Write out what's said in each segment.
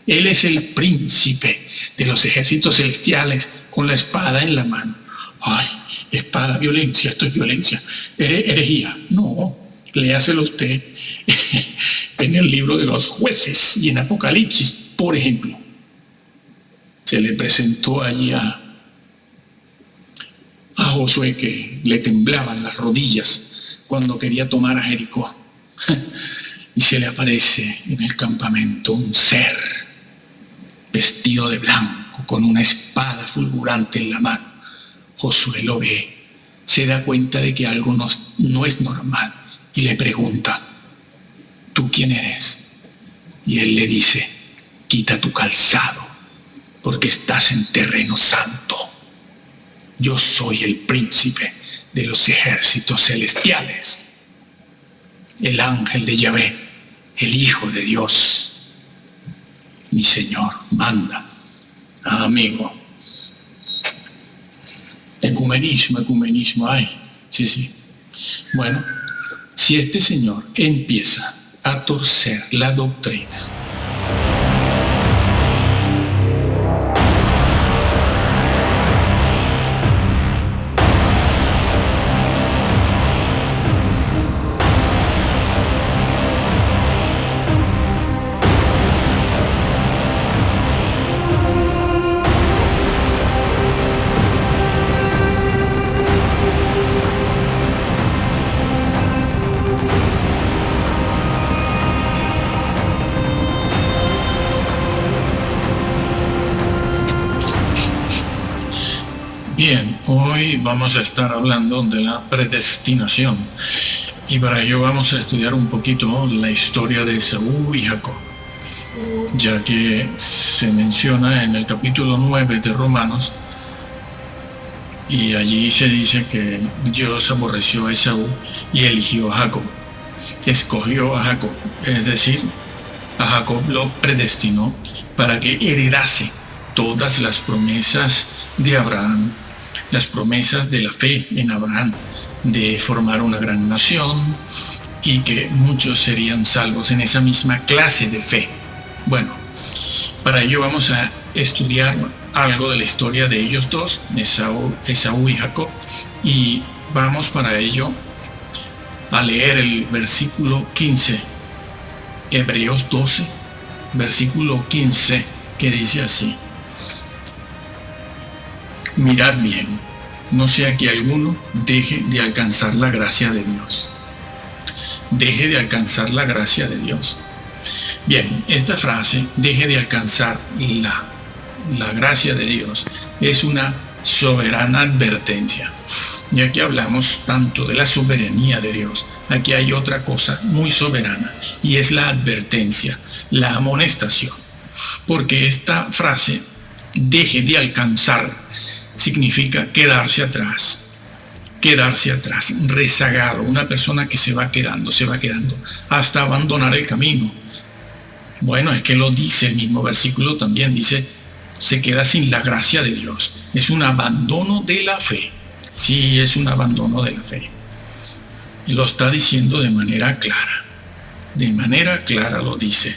Él es el príncipe de los ejércitos celestiales con la espada en la mano. Ay, espada, violencia, esto es violencia. Herejía. No, léaselo usted en el libro de los jueces y en Apocalipsis, por ejemplo. Se le presentó allí a Josué que le temblaban las rodillas cuando quería tomar a Jericó. Y se le aparece en el campamento un ser vestido de blanco con una espada fulgurante en la mano. Josué lo ve, se da cuenta de que algo no es normal y le pregunta: ¿tú quién eres? Y él le dice: quita tu calzado, porque estás en terreno santo. Yo soy el príncipe de los ejércitos celestiales, el ángel de Yahvé, el Hijo de Dios. Mi Señor manda. Amigo. Ecumenismo, ay, sí. Bueno, si este señor empieza a torcer la doctrina, bien, hoy vamos a estar hablando de la predestinación y para ello vamos a estudiar un poquito la historia de Esaú y Jacob, ya que se menciona en el capítulo 9 de Romanos y allí se dice que Dios aborreció a Esaú y eligió a Jacob, escogió a Jacob, es decir, a Jacob lo predestinó para que heredase todas las promesas de Abraham, las promesas de la fe en Abraham, de formar una gran nación y que muchos serían salvos en esa misma clase de fe. Bueno, para ello vamos a estudiar algo de la historia de ellos dos, Esaú y Jacob, y vamos para ello a leer el versículo 15, Hebreos 12, versículo 15, que dice así: mirad bien, no sea que alguno deje de alcanzar la gracia de Dios. Deje de alcanzar la gracia de Dios. Bien, esta frase, deje de alcanzar la gracia de Dios, es una soberana advertencia. Ya que hablamos tanto de la soberanía de Dios, aquí hay otra cosa muy soberana y es la advertencia, la amonestación. Porque esta frase, deje de alcanzar, significa quedarse atrás, rezagado, una persona que se va quedando hasta abandonar el camino. Bueno, es que lo dice el mismo versículo, también dice, se queda sin la gracia de Dios. Es un abandono de la fe. Sí, es un abandono de la fe. Y lo está diciendo de manera clara lo dice.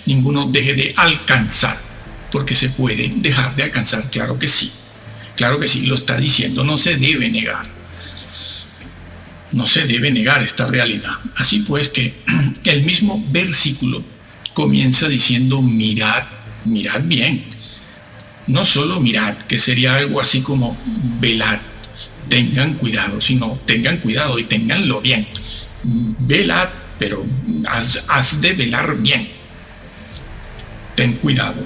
Ninguno deje de alcanzar, porque se puede dejar de alcanzar, claro que sí, lo está diciendo, no se debe negar esta realidad. Así pues que el mismo versículo comienza diciendo mirad bien, no solo mirad, que sería algo así como velad, tengan cuidado, sino tengan cuidado y tenganlo bien, velad, pero has de velar bien, ten cuidado,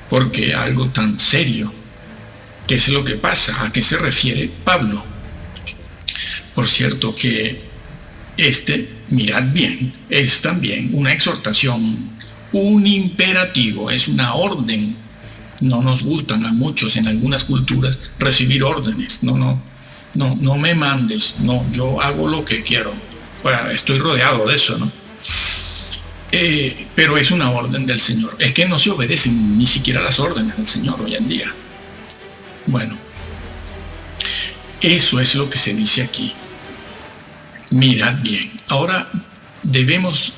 porque algo tan serio. ¿Qué es lo que pasa? ¿A qué se refiere Pablo? Por cierto que mirad bien, es también una exhortación, un imperativo, es una orden. No nos gustan a muchos en algunas culturas recibir órdenes. No me mandes, no, yo hago lo que quiero. Bueno, estoy rodeado de eso, ¿no? Pero es una orden del Señor. Es que no se obedecen ni siquiera las órdenes del Señor hoy en día. Bueno, eso es lo que se dice aquí. Mirad bien. Ahora debemos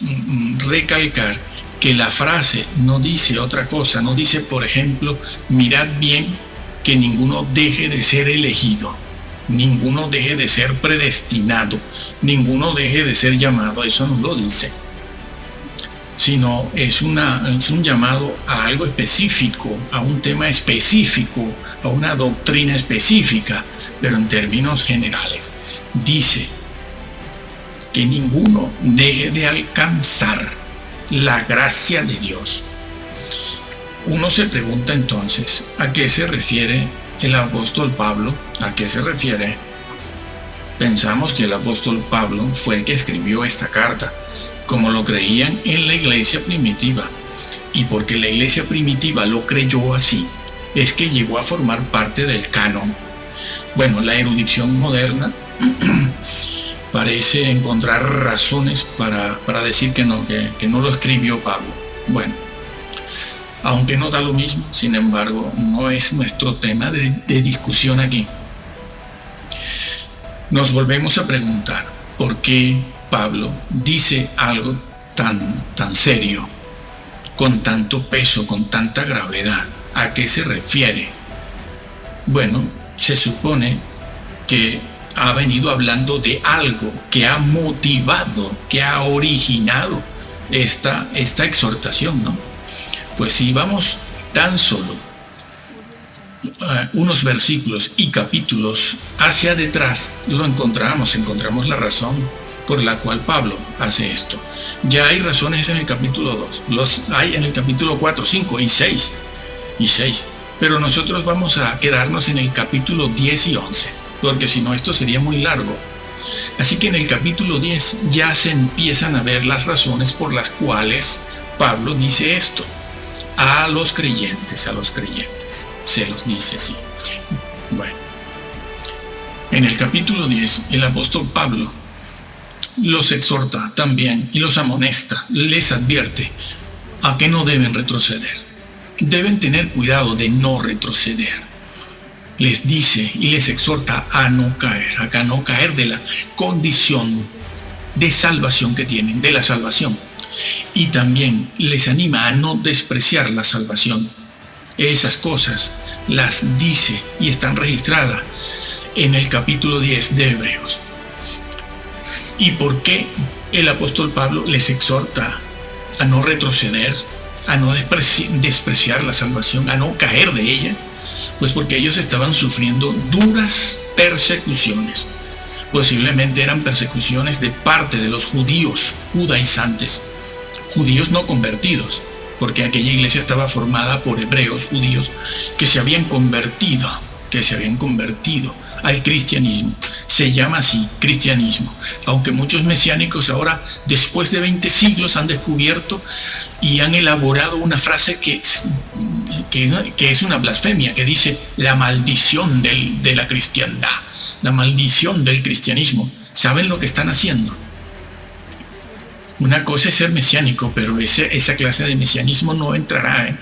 recalcar que la frase no dice otra cosa, no dice, por ejemplo, mirad bien que ninguno deje de ser elegido, ninguno deje de ser predestinado, ninguno deje de ser llamado, eso no lo dice, sino es un llamado a algo específico, a un tema específico, a una doctrina específica, pero en términos generales. Dice que ninguno deje de alcanzar la gracia de Dios. Uno se pregunta entonces, ¿a qué se refiere el apóstol Pablo? ¿A qué se refiere? Pensamos que el apóstol Pablo fue el que escribió esta carta, como lo creían en la iglesia primitiva. Y porque la iglesia primitiva lo creyó así, es que llegó a formar parte del canon. Bueno, la erudición moderna parece encontrar razones para decir que no lo escribió Pablo. Bueno, aunque no da lo mismo, sin embargo, no es nuestro tema de discusión aquí. Nos volvemos a preguntar, ¿por qué Pablo dice algo tan serio, con tanto peso, con tanta gravedad? ¿A qué se refiere? Bueno, se supone que ha venido hablando de algo que ha motivado, que ha originado esta exhortación, ¿no? Pues si vamos tan solo unos versículos y capítulos hacia detrás, encontramos la razón por la cual Pablo hace esto. Ya hay razones en el capítulo 2, los hay en el capítulo 4, 5 y 6, pero nosotros vamos a quedarnos en el capítulo 10 y 11, porque si no esto sería muy largo. Así que en el capítulo 10 ya se empiezan a ver las razones por las cuales Pablo dice esto. A los creyentes, se los dice así. Bueno, en el capítulo 10 el apóstol Pablo los exhorta también y los amonesta, les advierte a que no deben retroceder. Deben tener cuidado de no retroceder. Les dice y les exhorta a no caer de la condición de salvación que tienen, de la salvación. Y también les anima a no despreciar la salvación. Esas cosas las dice y están registradas en el capítulo 10 de Hebreos. ¿Y por qué el apóstol Pablo les exhorta a no retroceder, a no despreciar la salvación, a no caer de ella? Pues porque ellos estaban sufriendo duras persecuciones. Posiblemente eran persecuciones de parte de los judíos judaizantes, judíos no convertidos, porque aquella iglesia estaba formada por hebreos judíos que se habían convertido al cristianismo. Se llama así, cristianismo, aunque muchos mesiánicos ahora, después de 20 siglos, han descubierto y han elaborado una frase que es una blasfemia, que dice la maldición de la cristiandad, la maldición del cristianismo. ¿Saben lo que están haciendo? Una cosa es ser mesiánico, pero esa clase de mesianismo no entrará.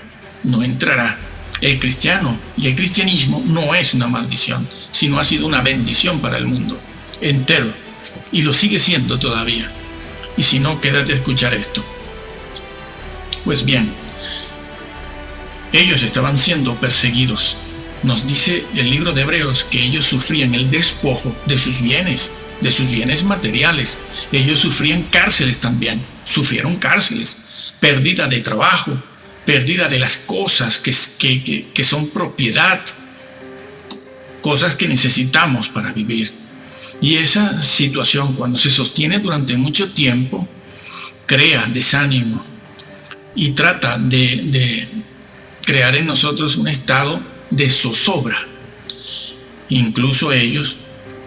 El cristiano y el cristianismo no es una maldición, sino ha sido una bendición para el mundo entero. Y lo sigue siendo todavía. Y si no, quédate a escuchar esto. Pues bien, ellos estaban siendo perseguidos. Nos dice el libro de Hebreos que ellos sufrían el despojo de sus bienes materiales. Ellos sufrían cárceles también, sufrieron cárceles, pérdida de trabajo, pérdida de las cosas que son propiedad, cosas que necesitamos para vivir. Y esa situación, cuando se sostiene durante mucho tiempo, crea desánimo y trata de crear en nosotros un estado de zozobra. Incluso ellos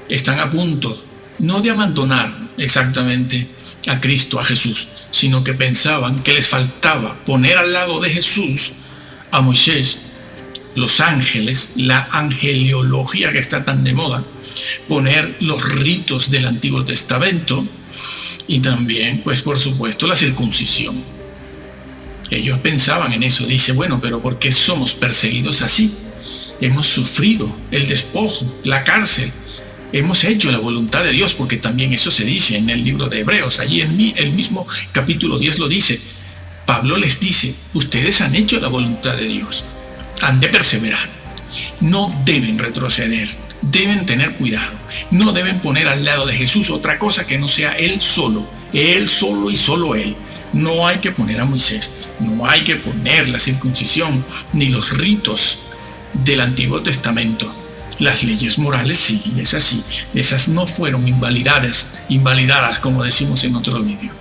están a punto, no de abandonar exactamente a Cristo, a Jesús, sino que pensaban que les faltaba poner al lado de Jesús a Moisés, los ángeles, la angeliología que está tan de moda, poner los ritos del Antiguo Testamento y también, pues por supuesto, la circuncisión. Ellos pensaban en eso. Dice, bueno, pero ¿por qué somos perseguidos así? Hemos sufrido el despojo, la cárcel. Hemos hecho la voluntad de Dios, porque también eso se dice en el libro de Hebreos. Allí en el mismo capítulo 10 lo dice. Pablo les dice, ustedes han hecho la voluntad de Dios, han de perseverar, no deben retroceder, deben tener cuidado, no deben poner al lado de Jesús otra cosa que no sea Él solo y solo Él. No hay que poner a Moisés, no hay que poner la circuncisión ni los ritos del Antiguo Testamento. Las leyes morales sí, es así, esas no fueron invalidadas como decimos en otro vídeo.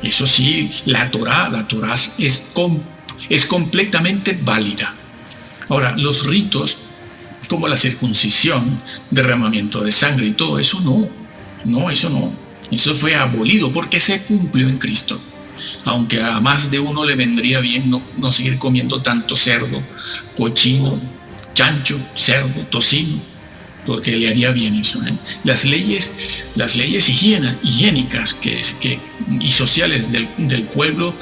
Eso sí, la Torá es completamente válida. Ahora, los ritos como la circuncisión, derramamiento de sangre y todo eso, no. Eso fue abolido porque se cumplió en Cristo. Aunque a más de uno le vendría bien no seguir comiendo tanto cerdo, cochino, chancho, cerdo, tocino, porque le haría bien eso, ¿eh? Las leyes higiénicas y sociales del pueblo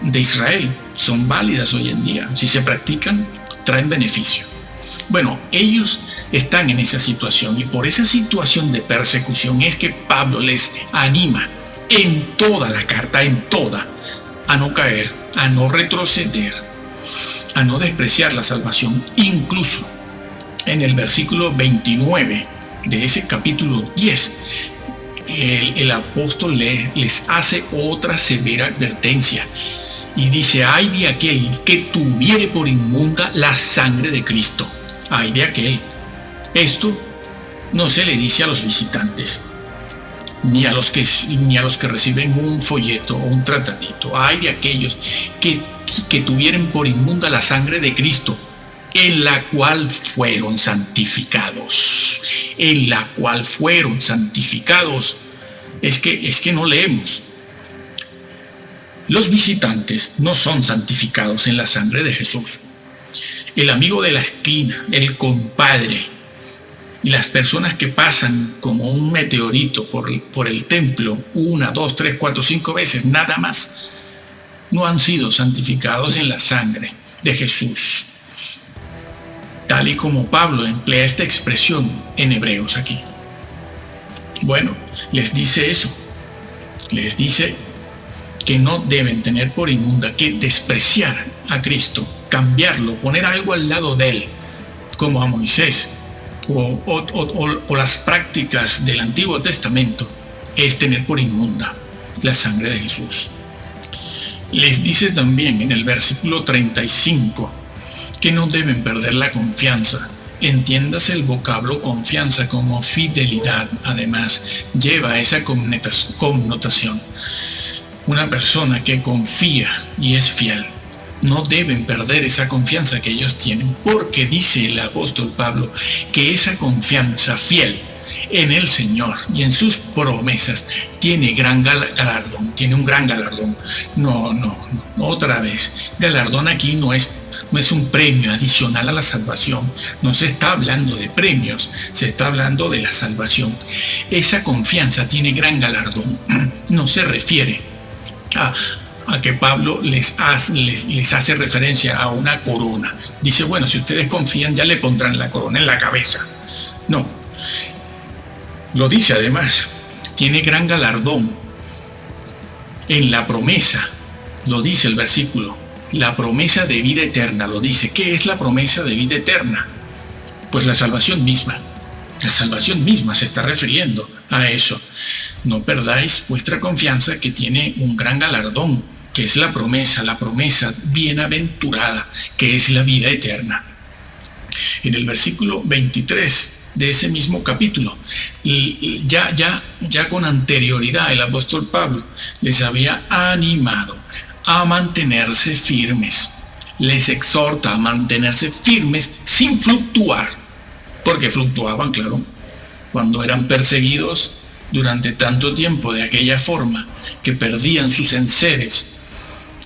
de Israel son válidas hoy en día. Si se practican, traen beneficio. Bueno, ellos están en esa situación y por esa situación de persecución es que Pablo les anima en toda la carta, a no caer, a no retroceder, a no despreciar la salvación. Incluso en el versículo 29 de ese capítulo 10, el apóstol les hace otra severa advertencia y dice, ay de aquel que tuviere por inmunda la sangre de Cristo. Ay de aquel. Esto no se le dice a los visitantes, ni a los que reciben un folleto o un tratadito. Ay de aquellos que tuvieran por inmunda la sangre de Cristo, en la cual fueron santificados. En la cual fueron santificados. Es que no leemos. Los visitantes no son santificados en la sangre de Jesús. El amigo de la esquina, el compadre, y las personas que pasan como un meteorito por el templo 1, 2, 3, 4, 5 veces, nada más, no han sido santificados en la sangre de Jesús. Tal y como Pablo emplea esta expresión en Hebreos aquí. Bueno, les dice eso. Les dice que no deben tener por inmunda, que despreciar a Cristo, cambiarlo, poner algo al lado de Él, como a Moisés, o las prácticas del Antiguo Testamento, es tener por inmunda la sangre de Jesús. Les dice también en el versículo 35 que no deben perder la confianza. Entiéndase el vocablo confianza como fidelidad. Además, lleva esa connotación. Una persona que confía y es fiel. No deben perder esa confianza que ellos tienen, porque dice el apóstol Pablo que esa confianza fiel en el Señor y en sus promesas tiene gran galardón, tiene un gran galardón. No, otra vez, galardón aquí no es un premio adicional a la salvación, no se está hablando de premios, se está hablando de la salvación. Esa confianza tiene gran galardón, no se refiere a que Pablo les hace referencia a una corona. Dice, bueno, si ustedes confían ya le pondrán la corona en la cabeza. No, lo dice además, tiene gran galardón en la promesa, lo dice el versículo, la promesa de vida eterna, lo dice. ¿Qué es la promesa de vida eterna? Pues la salvación misma. La salvación misma se está refiriendo a eso. No perdáis vuestra confianza, que tiene un gran galardón, que es la promesa bienaventurada, que es la vida eterna. En el versículo 23 de ese mismo capítulo, ya con anterioridad el apóstol Pablo les había animado a mantenerse firmes. Les exhorta a mantenerse firmes sin fluctuar, porque fluctuaban, claro, cuando eran perseguidos durante tanto tiempo de aquella forma, que perdían sus enseres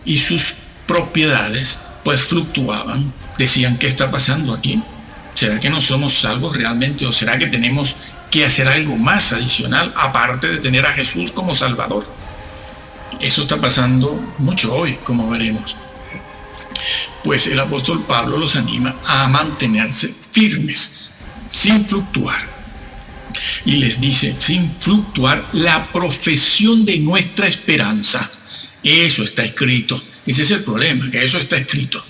y sus propiedades, pues fluctuaban. Decían, ¿qué está pasando aquí? ¿Será que no somos salvos realmente? ¿O será que tenemos que hacer algo más adicional aparte de tener a Jesús como Salvador? Eso está pasando mucho hoy, como veremos. Pues el apóstol Pablo los anima a mantenerse firmes, sin fluctuar. Y les dice, sin fluctuar, la profesión de nuestra esperanza. Eso está escrito Ese es el problema, que eso está escrito.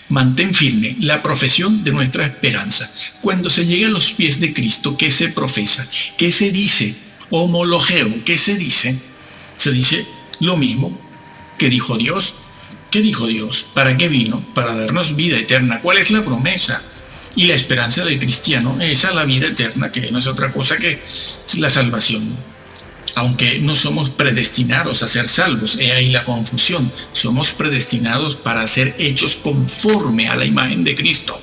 Mantén firme la profesión de nuestra esperanza. Cuando se llega a los pies de Cristo, ¿qué se profesa? ¿Qué se dice? Homologeo, ¿qué se dice? Se dice lo mismo que dijo Dios. ¿Qué dijo Dios? ¿Para qué vino? Para darnos vida eterna. ¿Cuál es la promesa? Y la esperanza del cristiano, esa es la vida eterna, que no es otra cosa que la salvación. Aunque no somos predestinados a ser salvos, he ahí la confusión. Somos predestinados para ser hechos conforme a la imagen de Cristo,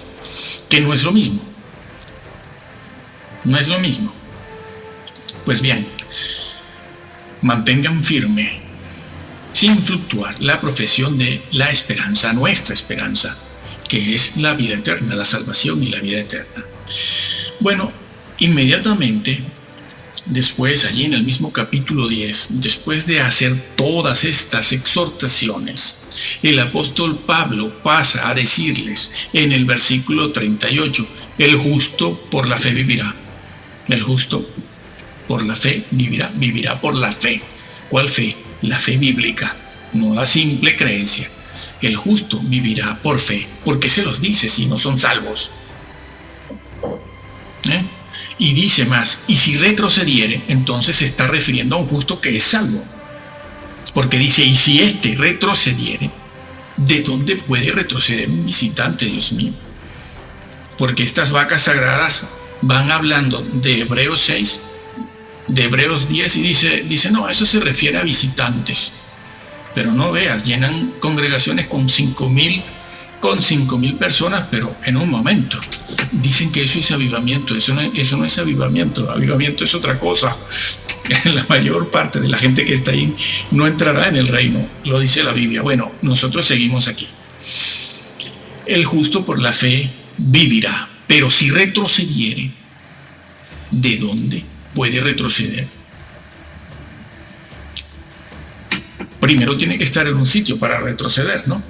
que no es lo mismo. No es lo mismo. Pues bien, mantengan firme, sin fluctuar, la profesión de la esperanza, nuestra esperanza, que es la vida eterna, la salvación y la vida eterna. Bueno, inmediatamente después, allí en el mismo capítulo 10, después de hacer todas estas exhortaciones, el apóstol Pablo pasa a decirles en el versículo 38, el justo por la fe vivirá. El justo por la fe vivirá, vivirá por la fe. ¿Cuál fe? La fe bíblica, no la simple creencia. El justo vivirá por fe. ¿Por qué se los dice si no son salvos? Y dice más, y si retrocediere, entonces se está refiriendo a un justo que es salvo. Porque dice, y si éste retrocediere, ¿de dónde puede retroceder un visitante, Dios mío? Porque estas vacas sagradas van hablando de Hebreos 6, de Hebreos 10, y dice, no, eso se refiere a visitantes. Pero no veas, llenan congregaciones con 5.000 personas, pero en un momento. Dicen que eso es avivamiento. Eso no es avivamiento. Avivamiento es otra cosa. La mayor parte de la gente que está ahí no entrará en el reino, lo dice la Biblia. Bueno, nosotros seguimos aquí. El justo por la fe vivirá, pero si retrocediere, ¿de dónde puede retroceder? Primero tiene que estar en un sitio para retroceder, ¿no?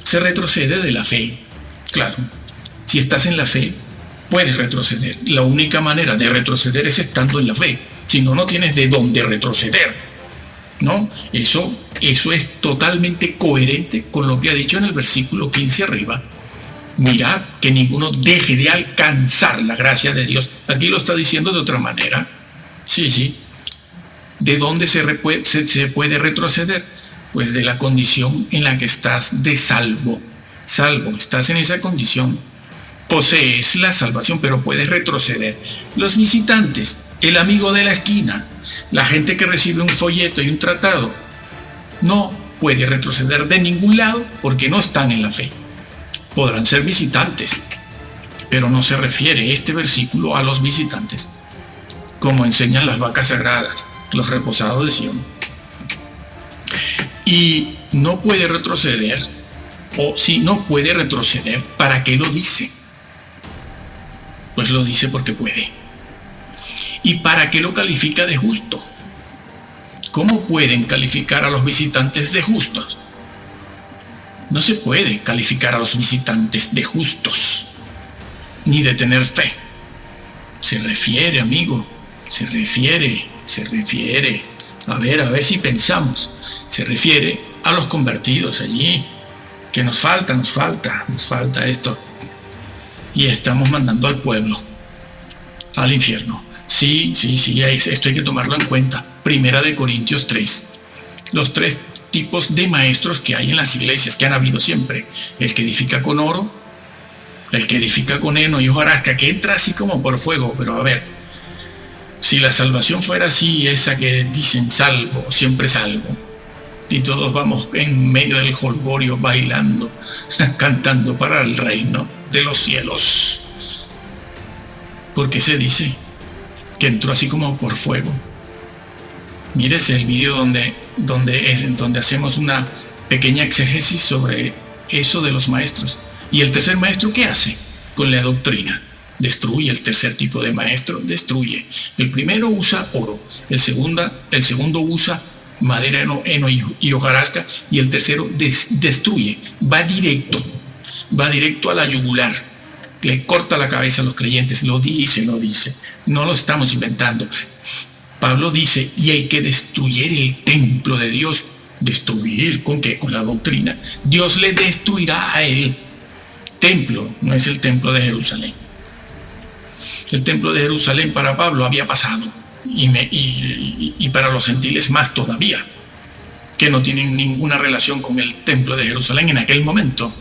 Se retrocede de la fe, claro. Si estás en la fe, puedes retroceder. La única manera de retroceder es estando en la fe. Si no, no tienes de dónde retroceder, ¿no? Eso es totalmente coherente con lo que ha dicho en el versículo 15 arriba. Mirad que ninguno deje de alcanzar la gracia de Dios. Aquí lo está diciendo de otra manera. Sí. ¿De dónde se puede retroceder? Pues de la condición en la que estás de salvo. Salvo, estás en esa condición. Posees la salvación, pero puedes retroceder. Los visitantes, el amigo de la esquina, la gente que recibe un folleto y un tratado, no puede retroceder de ningún lado porque no están en la fe. Podrán ser visitantes, pero no se refiere este versículo a los visitantes, como enseñan las vacas sagradas, los reposados de Sión. Y no puede retroceder, o si no puede retroceder, ¿para qué lo dice? Pues lo dice porque puede. ¿Y para qué lo califica de justo? ¿Cómo pueden calificar a los visitantes de justos? No se puede calificar a los visitantes de justos, ni de tener fe. Se refiere, amigo, se refiere. A ver si pensamos. Se refiere a los convertidos allí, que nos falta esto. Y estamos mandando al pueblo al infierno. Sí, esto hay que tomarlo en cuenta. Primera de Corintios 3. Los 3 tipos de maestros que hay en las iglesias, que han habido siempre. El que edifica con oro, el que edifica con heno y hojarasca, que entra así como por fuego. Pero a ver, si la salvación fuera así, esa que dicen salvo, siempre salvo, y todos vamos en medio del jolgorio bailando, cantando para el reino de los cielos. ¿Por qué se dice que entró así como por fuego? Mírese el video donde hacemos una pequeña exégesis sobre eso de los maestros. ¿Y el tercer maestro qué hace con la doctrina? Destruye. El tercer tipo de maestro destruye. El primero usa oro, el segundo usa madera, heno y hojarasca, y el tercero destruye. Va directo a la yugular, le corta la cabeza a los creyentes. Lo dice, no lo estamos inventando. Pablo dice, y el que destruyere el templo de Dios, ¿Destruir? ¿Con qué? Con la doctrina. Dios le destruirá a él. Templo, no es el templo de Jerusalén. El templo de Jerusalén para Pablo había pasado, y para los gentiles más todavía, que no tienen ninguna relación con el templo de Jerusalén en aquel momento.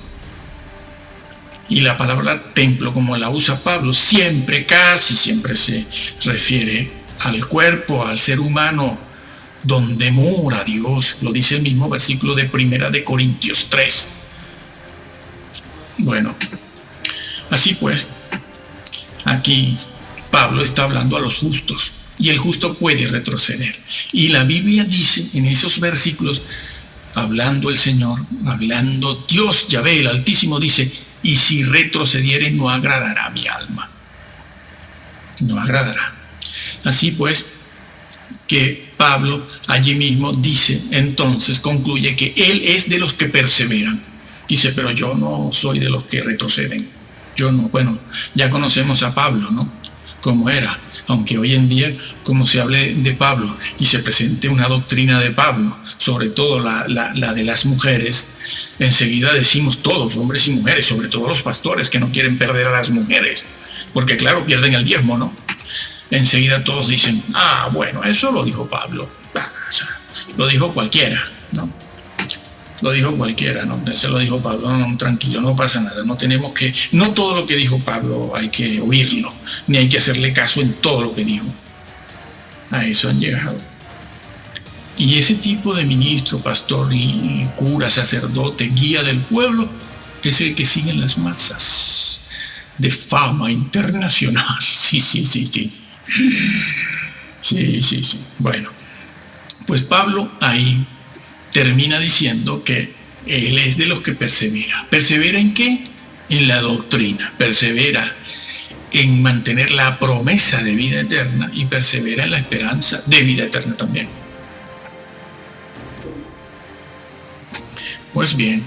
Y la palabra templo, como la usa Pablo, siempre, casi siempre se refiere al cuerpo, al ser humano, donde mora Dios. Lo dice el mismo versículo de 1 de Corintios 3. Bueno, así pues, aquí Pablo está hablando a los justos, y el justo puede retroceder. Y la Biblia dice en esos versículos, hablando el Señor, hablando Dios, Yahvé, el Altísimo, dice: y si retrocediere, no agradará a mi alma. No agradará. Así pues, que Pablo allí mismo dice, entonces concluye que él es de los que perseveran. Dice, pero yo no soy de los que retroceden. Yo no. Bueno, ya conocemos a Pablo, ¿no? Cómo era. Aunque hoy en día, como se hable de Pablo y se presente una doctrina de Pablo, sobre todo la de las mujeres, enseguida decimos todos, hombres y mujeres, sobre todo los pastores que no quieren perder a las mujeres, porque claro, pierden el diezmo, ¿no? Enseguida todos dicen, bueno, eso lo dijo Pablo. Lo dijo cualquiera, ¿no? Lo dijo cualquiera, ¿no? Eso lo dijo Pablo, no, tranquilo, no pasa nada. No todo lo que dijo Pablo hay que oírlo, ni hay que hacerle caso en todo lo que dijo. A eso han llegado. Y ese tipo de ministro, pastor, y cura, sacerdote, guía del pueblo, es el que siguen las masas de fama internacional. Sí. Sí. Bueno, pues Pablo ahí termina diciendo que él es de los que persevera. ¿Persevera en qué? En la doctrina. Persevera en mantener la promesa de vida eterna y persevera en la esperanza de vida eterna también. Pues bien,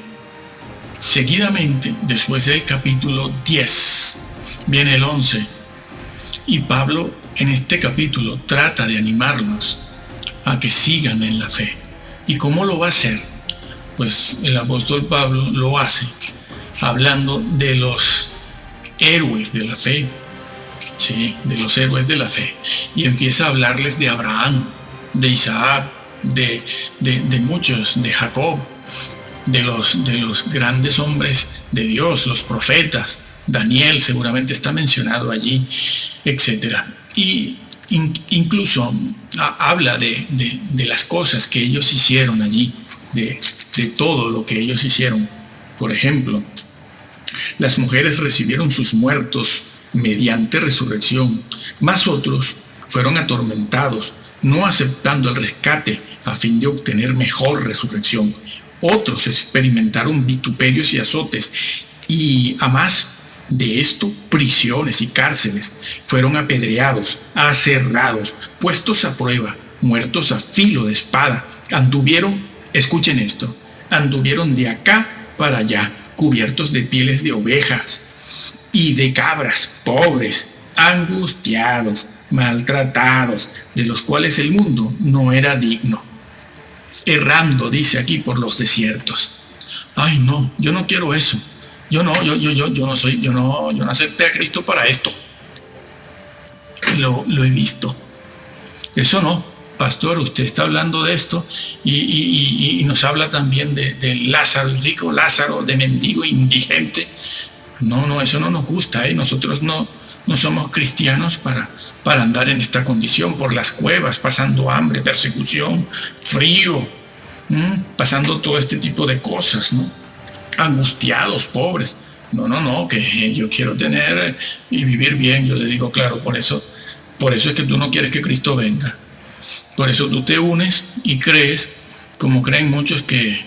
seguidamente, después del capítulo 10, viene el 11. Y Pablo en este capítulo trata de animarlos a que sigan en la fe. ¿Y cómo lo va a hacer? Pues el apóstol Pablo lo hace hablando de los héroes de la fe. Sí, de los héroes de la fe. Y empieza a hablarles de Abraham, de Isaac, de muchos, de Jacob, de los grandes hombres de Dios, los profetas. Daniel seguramente está mencionado allí, etc. Y incluso habla de las cosas que ellos hicieron allí, de todo lo que ellos hicieron. Por ejemplo, las mujeres recibieron sus muertos mediante resurrección, mas otros fueron atormentados, no aceptando el rescate a fin de obtener mejor resurrección. Otros experimentaron vituperios y azotes, y a más de esto, prisiones y cárceles. Fueron apedreados, aserrados, puestos a prueba, muertos a filo de espada. Escuchen esto, anduvieron de acá para allá, cubiertos de pieles de ovejas y de cabras, pobres, angustiados, maltratados, de los cuales el mundo no era digno. Errando, dice aquí, por los desiertos. Ay, no, yo no quiero eso. Yo no acepté a Cristo para esto. Lo he visto. Eso no, pastor, usted está hablando de esto y nos habla también de Lázaro, el rico Lázaro, de mendigo indigente. No, eso no nos gusta, ¿eh? Nosotros no somos cristianos para andar en esta condición, por las cuevas, pasando hambre, persecución, frío, pasando todo este tipo de cosas, ¿no? Angustiados, pobres. No, que yo quiero tener y vivir bien. Yo le digo, claro, por eso es que tú no quieres que Cristo venga. Por eso tú te unes y crees, como creen muchos, que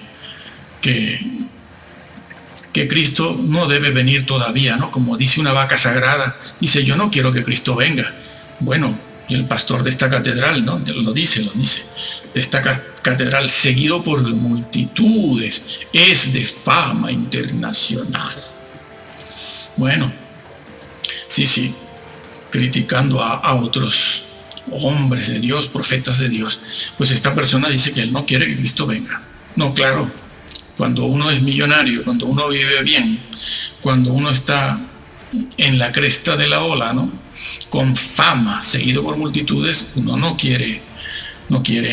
Cristo no debe venir todavía, ¿no? Como dice una vaca sagrada, dice, yo no quiero que Cristo venga. Bueno, y el pastor de esta catedral, ¿no? Lo dice, de esta catedral, seguido por multitudes, es de fama internacional. Bueno, sí, criticando a otros hombres de Dios, profetas de Dios, pues esta persona dice que él no quiere que Cristo venga. No, claro, cuando uno es millonario, cuando uno vive bien, cuando uno está en la cresta de la ola, ¿no? Con fama, seguido por multitudes, uno no quiere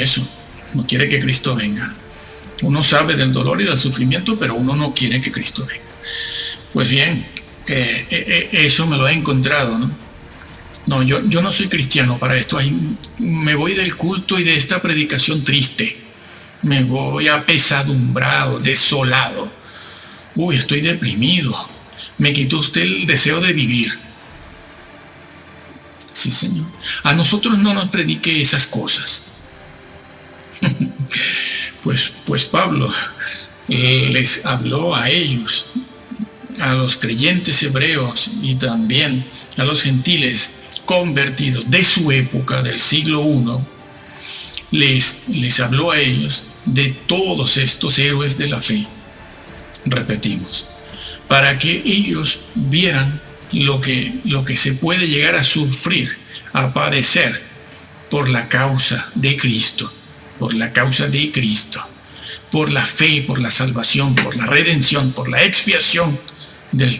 eso, no quiere que Cristo venga. Uno sabe del dolor y del sufrimiento, pero uno no quiere que Cristo venga. Pues bien, eso me lo he encontrado, ¿no? No, yo no soy cristiano para esto. Me voy del culto y de esta predicación triste. Me voy apesadumbrado, desolado. Uy, estoy deprimido. Me quitó usted el deseo de vivir. Sí, Señor. A nosotros no nos predique esas cosas. Pues Pablo les habló a ellos, a los creyentes hebreos y también a los gentiles convertidos de su época, del siglo I, les habló a ellos de todos estos héroes de la fe, repetimos, para que ellos vieran lo que se puede llegar a sufrir, a padecer por la causa de Cristo, por la causa de Cristo, por la fe, por la salvación, por la redención, por la expiación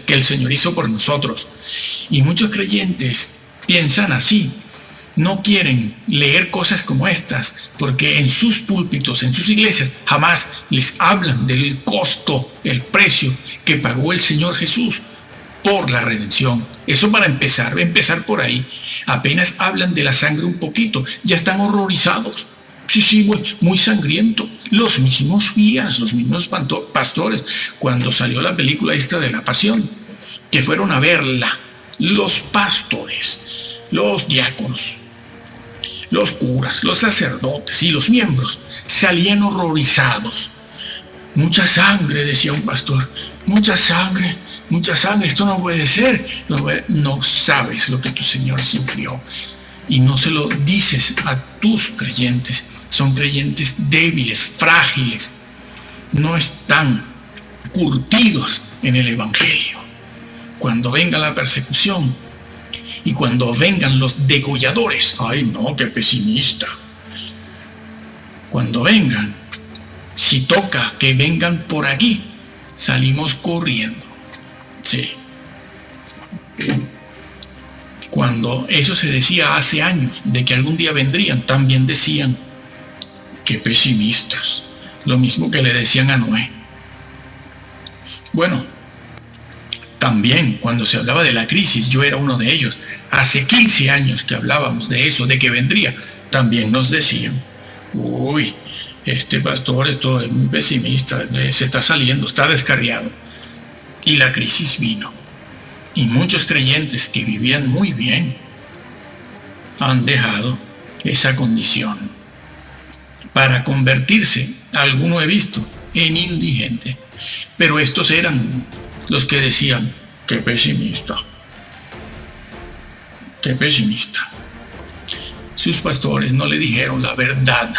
que el Señor hizo por nosotros. Y muchos creyentes piensan así, no quieren leer cosas como estas, porque en sus púlpitos, en sus iglesias, jamás les hablan del costo, el precio que pagó el Señor Jesús por la redención. Eso para empezar por ahí. Apenas hablan de la sangre un poquito, ya están horrorizados. Sí, muy sangriento. Los mismos guías, los mismos pastores, cuando salió la película esta de la Pasión, que fueron a verla, los pastores, los diáconos, los curas, los sacerdotes y los miembros salían horrorizados. Mucha sangre, decía un pastor, mucha sangre, esto no puede ser. No sabes lo que tu Señor sufrió y no se lo dices a tus creyentes. Son creyentes débiles, frágiles, no están curtidos en el Evangelio. Cuando venga la persecución y cuando vengan los degolladores, ¡ay no, qué pesimista! Cuando vengan, si toca que vengan por aquí, salimos corriendo. Sí. Cuando eso se decía hace años, de que algún día vendrían, también decían, qué pesimistas. Lo mismo que le decían a Noé. Bueno, también cuando se hablaba de la crisis, yo era uno de ellos. Hace 15 años que hablábamos de eso, de que vendría, también nos decían, uy, este pastor esto es muy pesimista, se está saliendo, está descarriado. Y la crisis vino. Y muchos creyentes que vivían muy bien han dejado esa condición para convertirse, alguno he visto, en indigente. Pero estos eran los que decían, qué pesimista, qué pesimista. Sus pastores no le dijeron la verdad,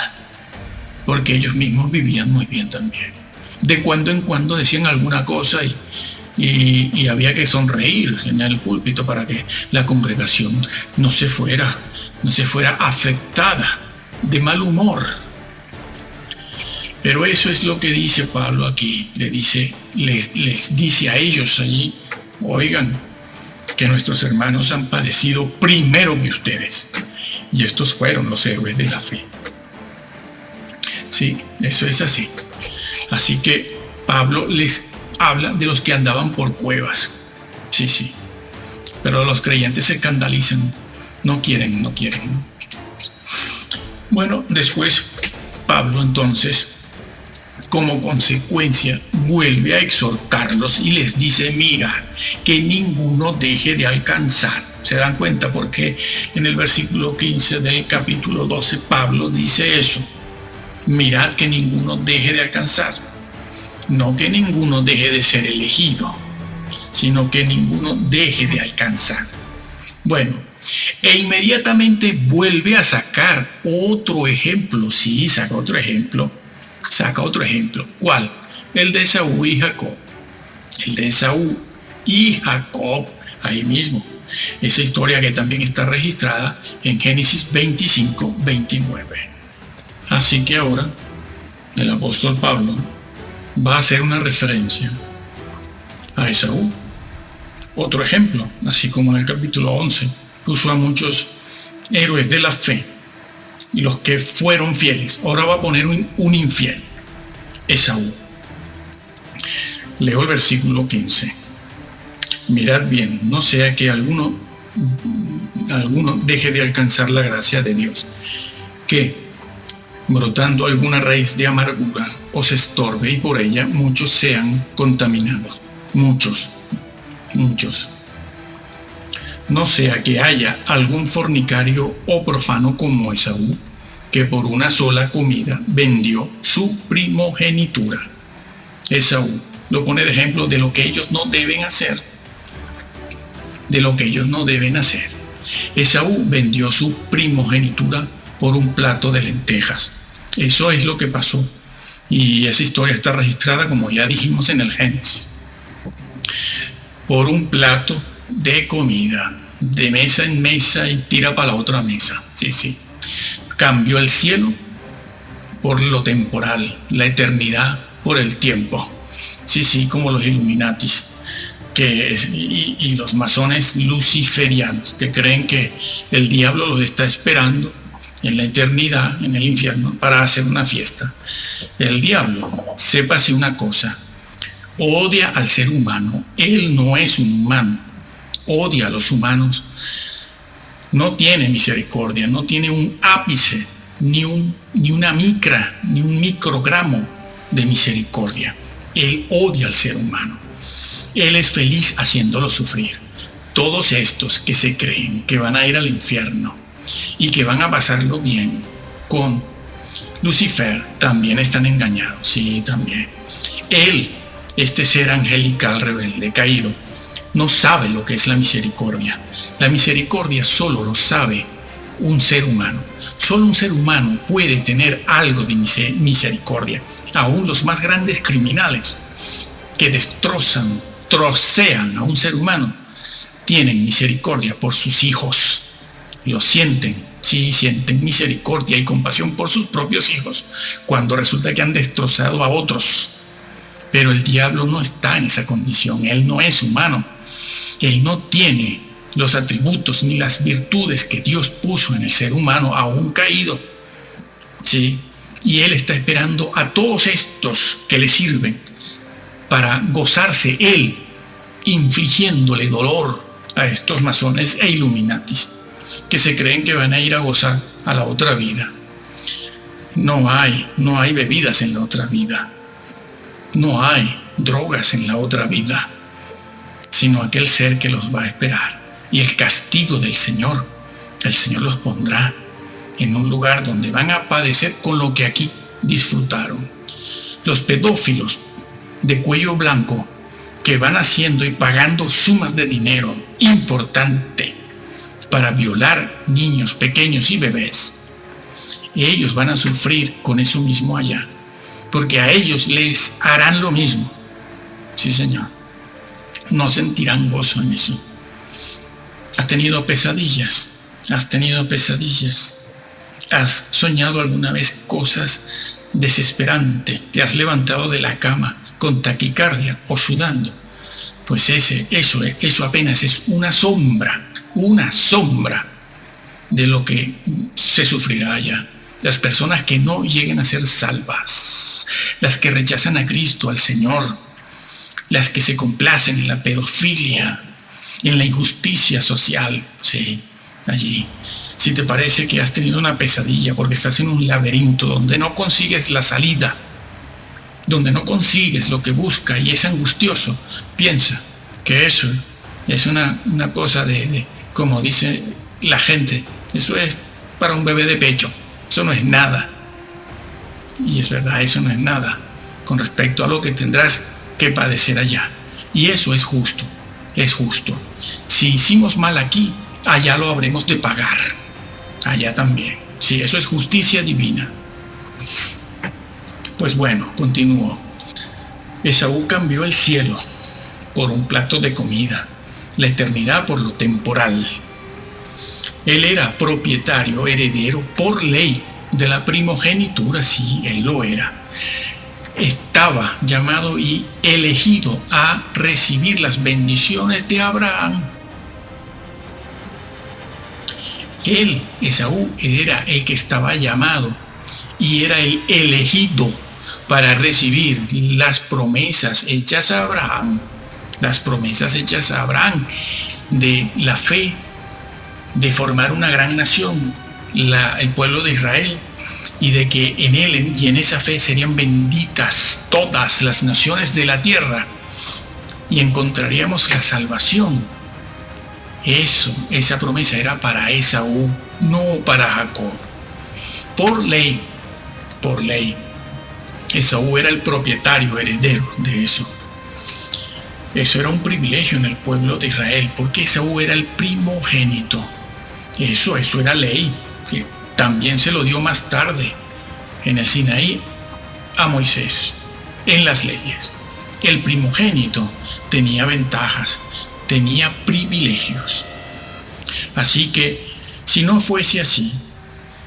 porque ellos mismos vivían muy bien también. De cuando en cuando decían alguna cosa y había que sonreír en el púlpito para que la congregación no se fuera afectada de mal humor. Pero eso es lo que dice Pablo aquí. Les dice a ellos allí, oigan, que nuestros hermanos han padecido primero que ustedes. Y estos fueron los héroes de la fe. Sí, eso es así. Así que Pablo les habla de los que andaban por cuevas. Sí. Pero los creyentes se escandalizan. No quieren. Bueno, después Pablo entonces, como consecuencia, vuelve a exhortarlos y les dice, mira, que ninguno deje de alcanzar. ¿Se dan cuenta? Porque en el versículo 15 del capítulo 12 Pablo dice eso. Mirad que ninguno deje de alcanzar. No que ninguno deje de ser elegido, sino que ninguno deje de alcanzar. Bueno, e inmediatamente vuelve a sacar otro ejemplo. Sí, saca otro ejemplo. ¿Cuál? El de Esaú y Jacob. Ahí mismo. Esa historia que también está registrada en Génesis 25, 29. Así que ahora el apóstol Pablo va a hacer una referencia a Esaú. Otro ejemplo, así como en el capítulo 11, puso a muchos héroes de la fe y los que fueron fieles. Ahora va a poner un infiel, Esaú. Leo el versículo 15. Mirad bien, no sea que alguno deje de alcanzar la gracia de Dios, que brotando alguna raíz de amargura os estorbe y por ella muchos sean contaminados. Muchos. No sea que haya algún fornicario o profano como Esaú, que por una sola comida vendió su primogenitura. Esaú lo pone de ejemplo de lo que ellos no deben hacer. Esaú vendió su primogenitura por un plato de lentejas. Eso es lo que pasó. Y esa historia está registrada, como ya dijimos, en el Génesis. Por un plato de comida, de mesa en mesa y tira para la otra mesa. Sí. Cambió el cielo por lo temporal, la eternidad por el tiempo. Sí, como los Illuminatis y los masones luciferianos, que creen que el diablo los está esperando en la eternidad, en el infierno, para hacer una fiesta. El diablo, sépase una cosa, odia al ser humano. Él no es un humano, odia a los humanos, no tiene misericordia, no tiene un ápice, ni un microgramo de misericordia. Él odia al ser humano. Él es feliz haciéndolo sufrir. Todos estos que se creen que van a ir al infierno y que van a pasarlo bien con Lucifer también están engañados. Sí, también. Él, este ser angelical rebelde, caído, no sabe lo que es la misericordia. La misericordia solo lo sabe un ser humano. Solo un ser humano puede tener algo de misericordia. Aún los más grandes criminales que trocean a un ser humano, tienen misericordia por sus hijos. Lo sienten, sí, sienten misericordia y compasión por sus propios hijos, cuando resulta que han destrozado a otros. Pero el diablo no está en esa condición. Él no es humano. Él no tiene los atributos ni las virtudes que Dios puso en el ser humano aún caído. Sí, y él está esperando a todos estos que le sirven para gozarse él, infligiéndole dolor a estos masones e Illuminatis que se creen que van a ir a gozar a la otra vida. No hay bebidas en la otra vida. No hay drogas en la otra vida, sino aquel ser que los va a esperar. Y el castigo del Señor, el Señor los pondrá en un lugar donde van a padecer con lo que aquí disfrutaron. Los pedófilos de cuello blanco que van haciendo y pagando sumas de dinero importante para violar niños pequeños y bebés, ellos van a sufrir con eso mismo allá, porque a ellos les harán lo mismo. Sí, Señor. No sentirán gozo en eso. ¿Has tenido pesadillas? ¿Has soñado alguna vez cosas desesperantes? ¿Te has levantado de la cama con taquicardia o sudando? Pues eso apenas es una sombra de lo que se sufrirá allá. Las personas que no lleguen a ser salvas, las que rechazan a Cristo, al Señor, las que se complacen en la pedofilia, en la injusticia social, sí, allí. Si te parece que has tenido una pesadilla porque estás en un laberinto donde no consigues la salida, donde no consigues lo que buscas y es angustioso, piensa que eso es una cosa de, como dice la gente, eso es para un bebé de pecho, eso no es nada. Y es verdad, eso no es nada con respecto a lo que tendrás que padecer allá. Y eso es justo. Si hicimos mal aquí, allá lo habremos de pagar. Allá también. Sí, eso es justicia divina. Pues bueno, continúo. Esaú cambió el cielo por un plato de comida, la eternidad por lo temporal. Él era propietario, heredero por ley de la primogenitura, sí, él lo era. Estaba llamado y elegido a recibir las bendiciones de Abraham. Él, Esaú, era el que estaba llamado y era el elegido para recibir las promesas hechas a Abraham. Las promesas hechas a Abraham de la fe, de formar una gran nación, el pueblo de Israel, y de que en él y en esa fe serían benditas todas las naciones de la tierra y encontraríamos la salvación. Esa promesa era para Esaú, no para Jacob. Por ley, Esaú era el propietario, heredero de eso. Eso era un privilegio en el pueblo de Israel, porque Esaú era el primogénito. Eso era ley. También se lo dio más tarde en el Sinaí a Moisés, en las leyes. El primogénito tenía ventajas, tenía privilegios. Así que, si no fuese así,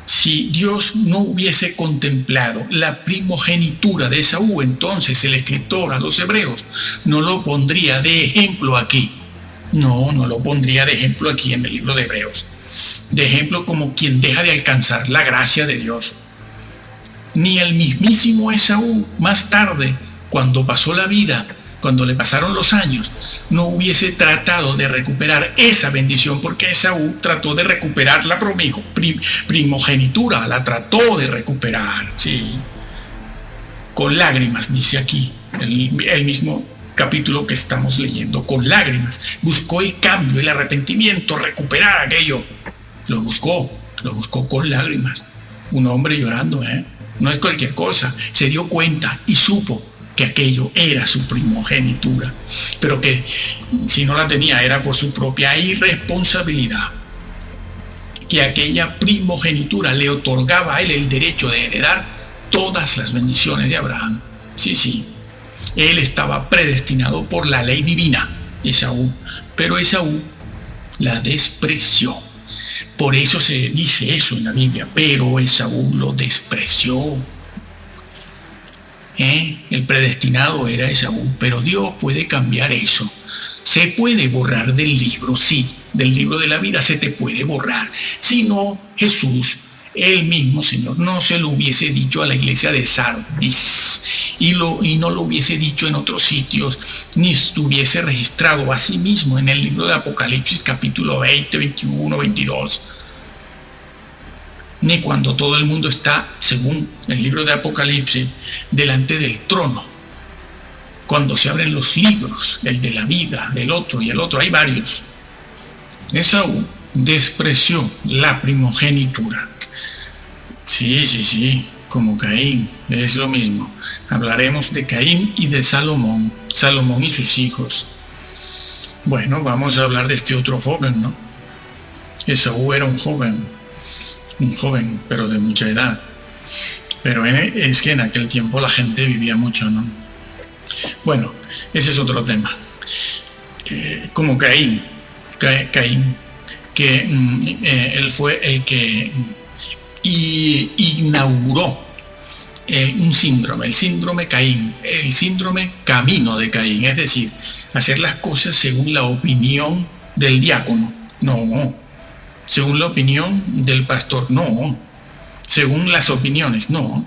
si Dios no hubiese contemplado la primogenitura de Esaú, entonces el escritor a los hebreos no lo pondría de ejemplo aquí. No lo pondría de ejemplo aquí en el libro de Hebreos. De ejemplo como quien deja de alcanzar la gracia de Dios. Ni el mismísimo Esaú, más tarde, cuando pasó la vida, cuando le pasaron los años, no hubiese tratado de recuperar esa bendición, porque Esaú trató de recuperar la primogenitura, la trató de recuperar, sí, con lágrimas, dice aquí, el mismo capítulo que estamos leyendo, con lágrimas, buscó el cambio, el arrepentimiento, recuperar aquello, lo buscó con lágrimas, un hombre llorando, no es cualquier cosa, se dio cuenta y supo que aquello era su primogenitura, pero que si no la tenía era por su propia irresponsabilidad, que aquella primogenitura le otorgaba a él el derecho de heredar todas las bendiciones de Abraham. Sí, él estaba predestinado por la ley divina, Esaú, pero Esaú la despreció. Por eso se dice eso en la Biblia, pero Esaú lo despreció. El predestinado era Esaú, pero Dios puede cambiar eso. Se puede borrar del libro, sí, del libro de la vida se te puede borrar. Si no, Jesús, el mismo Señor, no se lo hubiese dicho a la iglesia de Sardis y no lo hubiese dicho en otros sitios, ni estuviese registrado a sí mismo en el libro de Apocalipsis capítulo 20, 21, 22. Ni cuando todo el mundo está, según el libro de Apocalipsis, delante del trono. Cuando se abren los libros, el de la vida, el otro y el otro, hay varios. Esaú despreció la primogenitura. Sí, como Caín, es lo mismo. Hablaremos de Caín y de Salomón y sus hijos. Bueno, vamos a hablar de este otro joven, ¿no? Esaú era un joven, pero de mucha edad. Pero es que en aquel tiempo la gente vivía mucho, ¿no? Bueno, ese es otro tema. Como Caín, que él fue el que inauguró un síndrome, el síndrome Caín, el síndrome camino de Caín, es decir, hacer las cosas según la opinión del diácono, no, según la opinión del pastor, no, según las opiniones, no,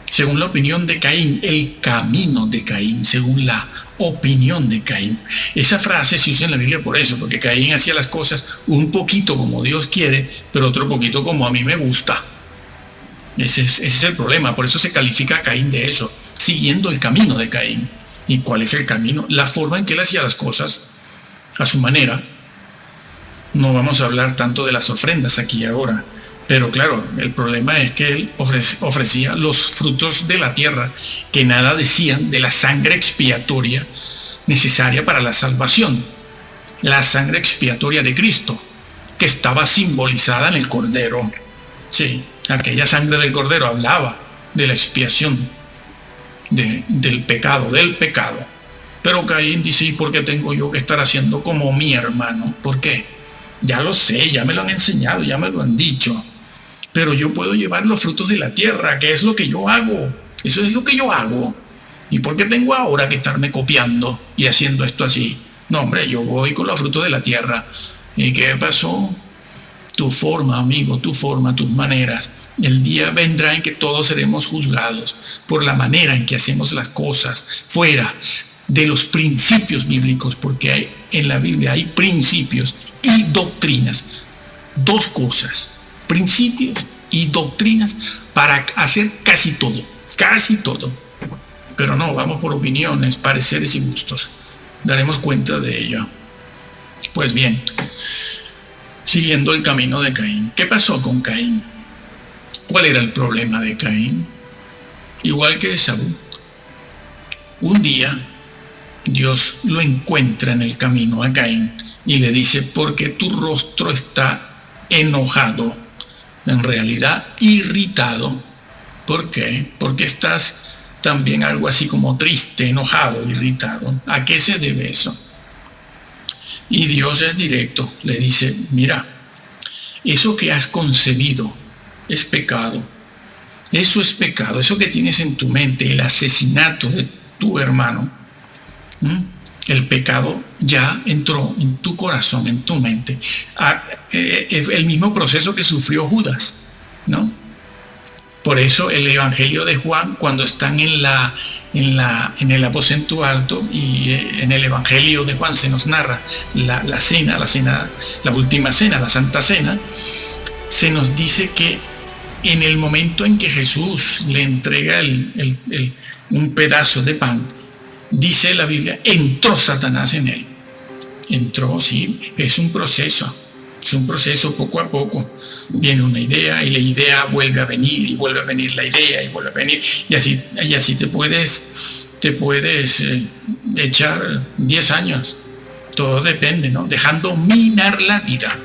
según la opinión de Caín, el camino de Caín, según la opinión de Caín. Esa frase se usa en la Biblia por eso, porque Caín hacía las cosas un poquito como Dios quiere, pero otro poquito como a mí me gusta. Ese es el problema, por eso se califica a Caín de eso, siguiendo el camino de Caín. ¿Y cuál es el camino? La forma en que él hacía las cosas, a su manera. No vamos a hablar tanto de las ofrendas aquí ahora, pero claro, el problema es que él ofrecía los frutos de la tierra, que nada decían de la sangre expiatoria necesaria para la salvación. La sangre expiatoria de Cristo, que estaba simbolizada en el Cordero. Sí, aquella sangre del Cordero hablaba de la expiación del pecado. Pero Caín dice, ¿y por qué tengo yo que estar haciendo como mi hermano? ¿Por qué? Ya lo sé, ya me lo han enseñado, ya me lo han dicho. pero yo puedo llevar los frutos de la tierra, que es lo que yo hago. Eso es lo que yo hago. ¿Y por qué tengo ahora que estarme copiando y haciendo esto así? No, hombre, yo voy con los frutos de la tierra. ¿Y qué pasó? Tu forma, amigo, tu forma, tus maneras. El día vendrá en que todos seremos juzgados por la manera en que hacemos las cosas, fuera de los principios bíblicos, porque en la Biblia hay principios y doctrinas. Dos cosas, principios y doctrinas para hacer casi todo, casi todo. Pero no, vamos por opiniones, pareceres y gustos. Daremos cuenta de ello. Pues bien, siguiendo el camino de Caín. ¿Qué pasó con Caín? ¿Cuál era el problema de Caín? Igual que Esaú. Un día, Dios lo encuentra en el camino a Caín y le dice, porque tu rostro está enojado, en realidad irritado. ¿Por qué? Porque estás también algo así como triste, enojado, irritado. ¿A qué se debe eso? Y Dios es directo, le dice, mira, eso que has concebido es pecado. Eso es pecado, eso que tienes en tu mente, el asesinato de tu hermano. El pecado ya entró en tu corazón, en tu mente. El mismo proceso que sufrió Judas, ¿no? Por eso el Evangelio de Juan, cuando están en el aposento alto, y en el Evangelio de Juan se nos narra la última cena, la Santa Cena, se nos dice que en el momento en que Jesús le entrega un pedazo de pan, dice la Biblia, entró Satanás en él. Entró, sí, es un proceso poco a poco. Viene una idea y la idea vuelve a venir y vuelve a venir la idea y vuelve a venir. Y así te puedes echar 10 años. Todo depende, ¿no? Dejando minar la vida.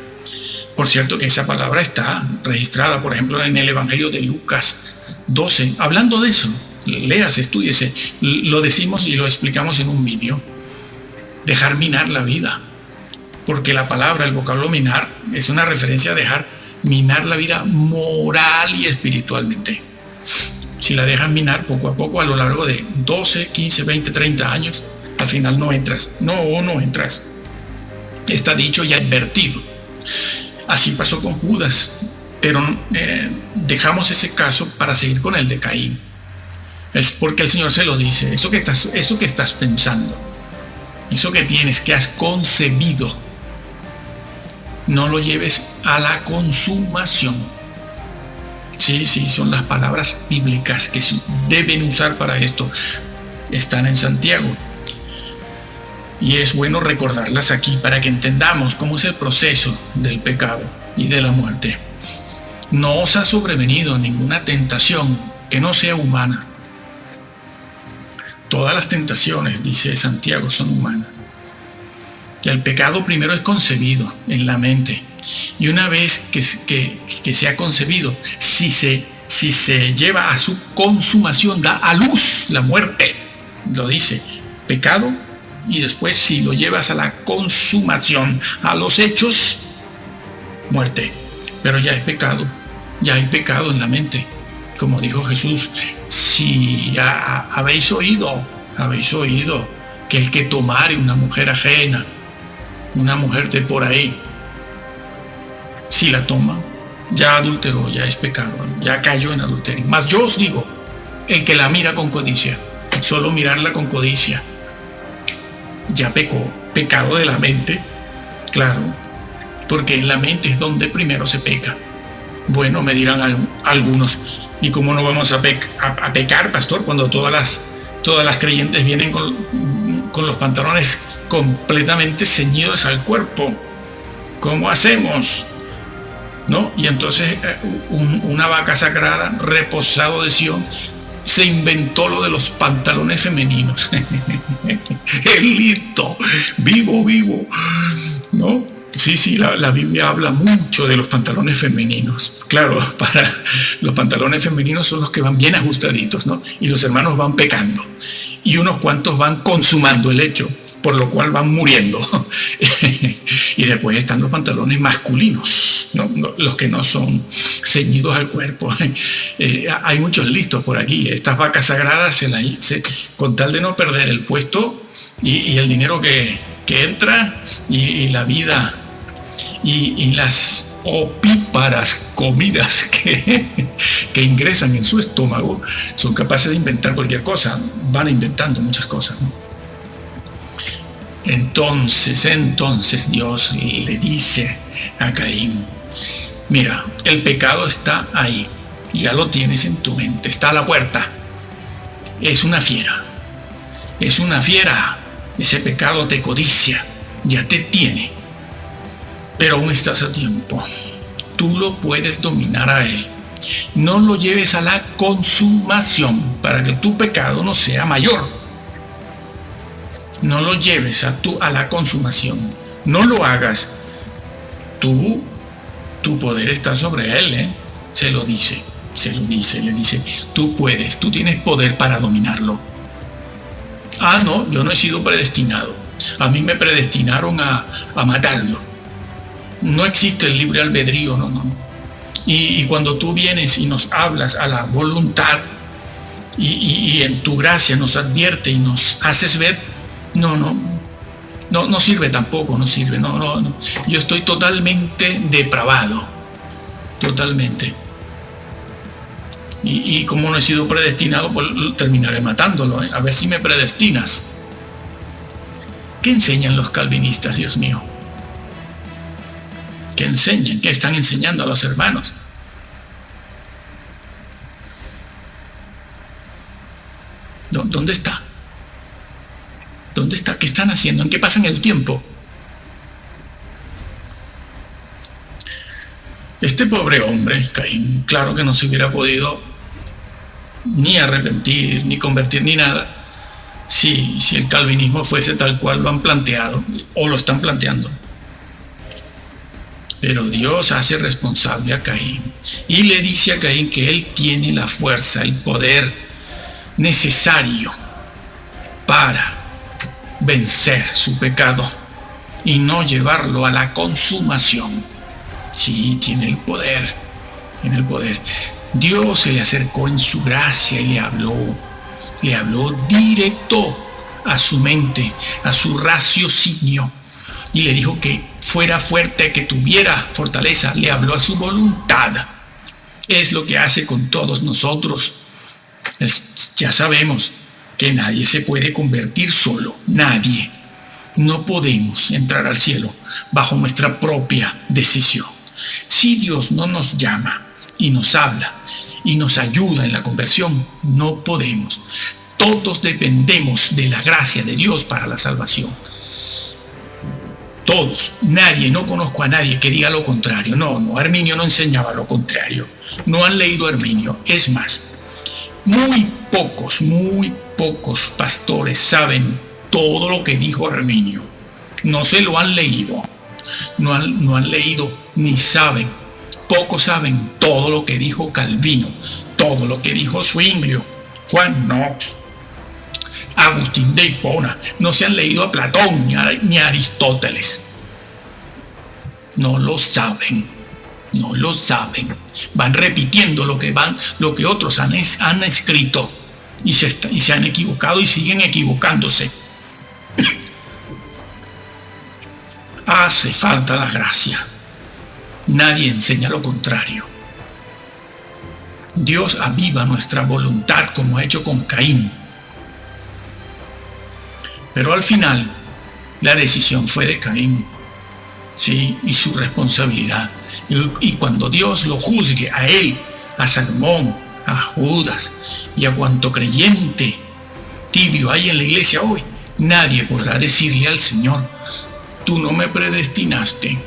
Por cierto que esa palabra está registrada, por ejemplo, en el Evangelio de Lucas 12. Hablando de eso, léase, estúdiese. Lo decimos y lo explicamos en un vídeo. Dejar minar la vida. Porque la palabra, el vocablo minar, es una referencia a dejar minar la vida moral y espiritualmente. Si la dejas minar poco a poco a lo largo de 12, 15, 20, 30 años, al final no entras. No entras. Está dicho y advertido. Así pasó con Judas, pero dejamos ese caso para seguir con el de Caín. Es porque el Señor se lo dice, eso que estás pensando, eso que tienes, que has concebido, no lo lleves a la consumación. Sí, son las palabras bíblicas que se deben usar para esto. Están en Santiago. Y es bueno recordarlas aquí para que entendamos cómo es el proceso del pecado y de la muerte. No os ha sobrevenido ninguna tentación que no sea humana. Todas las tentaciones, dice Santiago, son humanas. Y el pecado primero es concebido en la mente. Y una vez que se ha concebido, si se lleva a su consumación, da a luz la muerte. Lo dice, pecado. Y después, si lo llevas a la consumación, a los hechos, muerte. Pero ya es pecado. Ya hay pecado en la mente. Como dijo Jesús, si habéis oído que el que tomare una mujer ajena, una mujer de por ahí, si la toma, ya adulteró, ya es pecado, ya cayó en adulterio. Mas yo os digo, el que la mira con codicia, solo mirarla con codicia, ya pecó. Pecado de la mente, claro, porque en la mente es donde primero se peca. Bueno, me dirán algunos, ¿y cómo no vamos a pecar, pastor, cuando todas las creyentes vienen con los pantalones completamente ceñidos al cuerpo? ¿Cómo hacemos? ¿No? Y entonces una vaca sagrada, reposado de Sión, se inventó lo de los pantalones femeninos. Listo, vivo, ¿no? Sí, la Biblia habla mucho de los pantalones femeninos. Claro, para los pantalones femeninos son los que van bien ajustaditos, ¿no? Y los hermanos van pecando. Y unos cuantos van consumando el hecho, por lo cual van muriendo. Y después están los pantalones masculinos, los que no son ceñidos al cuerpo. Hay muchos listos por aquí. Estas vacas sagradas, con tal de no perder el puesto y el dinero que entra y la vida y las opíparas comidas que ingresan en su estómago, son capaces de inventar cualquier cosa. Van inventando muchas cosas, ¿no? Entonces Dios le dice a Caín: mira, el pecado está ahí, ya lo tienes en tu mente, está a la puerta, es una fiera, ese pecado te codicia, ya te tiene, pero aún estás a tiempo, tú lo puedes dominar a él, no lo lleves a la consumación para que tu pecado no sea mayor. No lo lleves a la consumación. No lo hagas. Tu poder está sobre él, ¿eh? Se lo dice, le dice, tú puedes, tú tienes poder para dominarlo. Ah, no, yo no he sido predestinado. A mí me predestinaron a matarlo. No existe el libre albedrío, no. Y cuando tú vienes y nos hablas a la voluntad y en tu gracia nos advierte y nos haces ver, no sirve tampoco, no sirve, no. Yo estoy totalmente depravado, totalmente. Y como no he sido predestinado, pues terminaré matándolo, ¿eh? A ver si me predestinas. ¿Qué enseñan los calvinistas, Dios mío? ¿Qué enseñan? ¿Qué están enseñando a los hermanos? ¿Dónde está? ¿Dónde está? ¿Qué están haciendo? ¿En qué pasan el tiempo? Este pobre hombre, Caín, claro que no se hubiera podido ni arrepentir, ni convertir, ni nada, si el calvinismo fuese tal cual lo han planteado, o lo están planteando. Pero Dios hace responsable a Caín, y le dice a Caín que él tiene la fuerza, el poder necesario para vencer su pecado y no llevarlo a la consumación. Sí, tiene el poder. Dios se le acercó en su gracia y le habló directo a su mente, a su raciocinio, y le dijo que fuera fuerte, que tuviera fortaleza. Le habló a su voluntad. Es lo que hace con todos nosotros. Ya sabemos que nadie se puede convertir solo, nadie. No podemos entrar al cielo bajo nuestra propia decisión. Si Dios no nos llama y nos habla y nos ayuda en la conversión, no podemos. Todos dependemos de la gracia de Dios para la salvación. Todos, nadie, no conozco a nadie que diga lo contrario. No, Arminio no enseñaba lo contrario. No han leído a Arminio. Es más, muy pocos pastores saben todo lo que dijo Arminio. No se lo han leído. No han leído ni saben. Pocos saben todo lo que dijo Calvino, todo lo que dijo Zwinglio, Juan Knox, Agustín de Hipona. No se han leído a Platón ni a Aristóteles. No lo saben. Van repitiendo lo que otros han escrito y se han equivocado y siguen equivocándose. Hace falta la gracia. Nadie enseña lo contrario. Dios aviva nuestra voluntad como ha hecho con Caín. Pero al final, la decisión fue de Caín. Sí, y su responsabilidad. Y cuando Dios lo juzgue a él, a Salomón, a Judas y a cuanto creyente tibio hay en la iglesia hoy, nadie podrá decirle al Señor: tú no me predestinaste.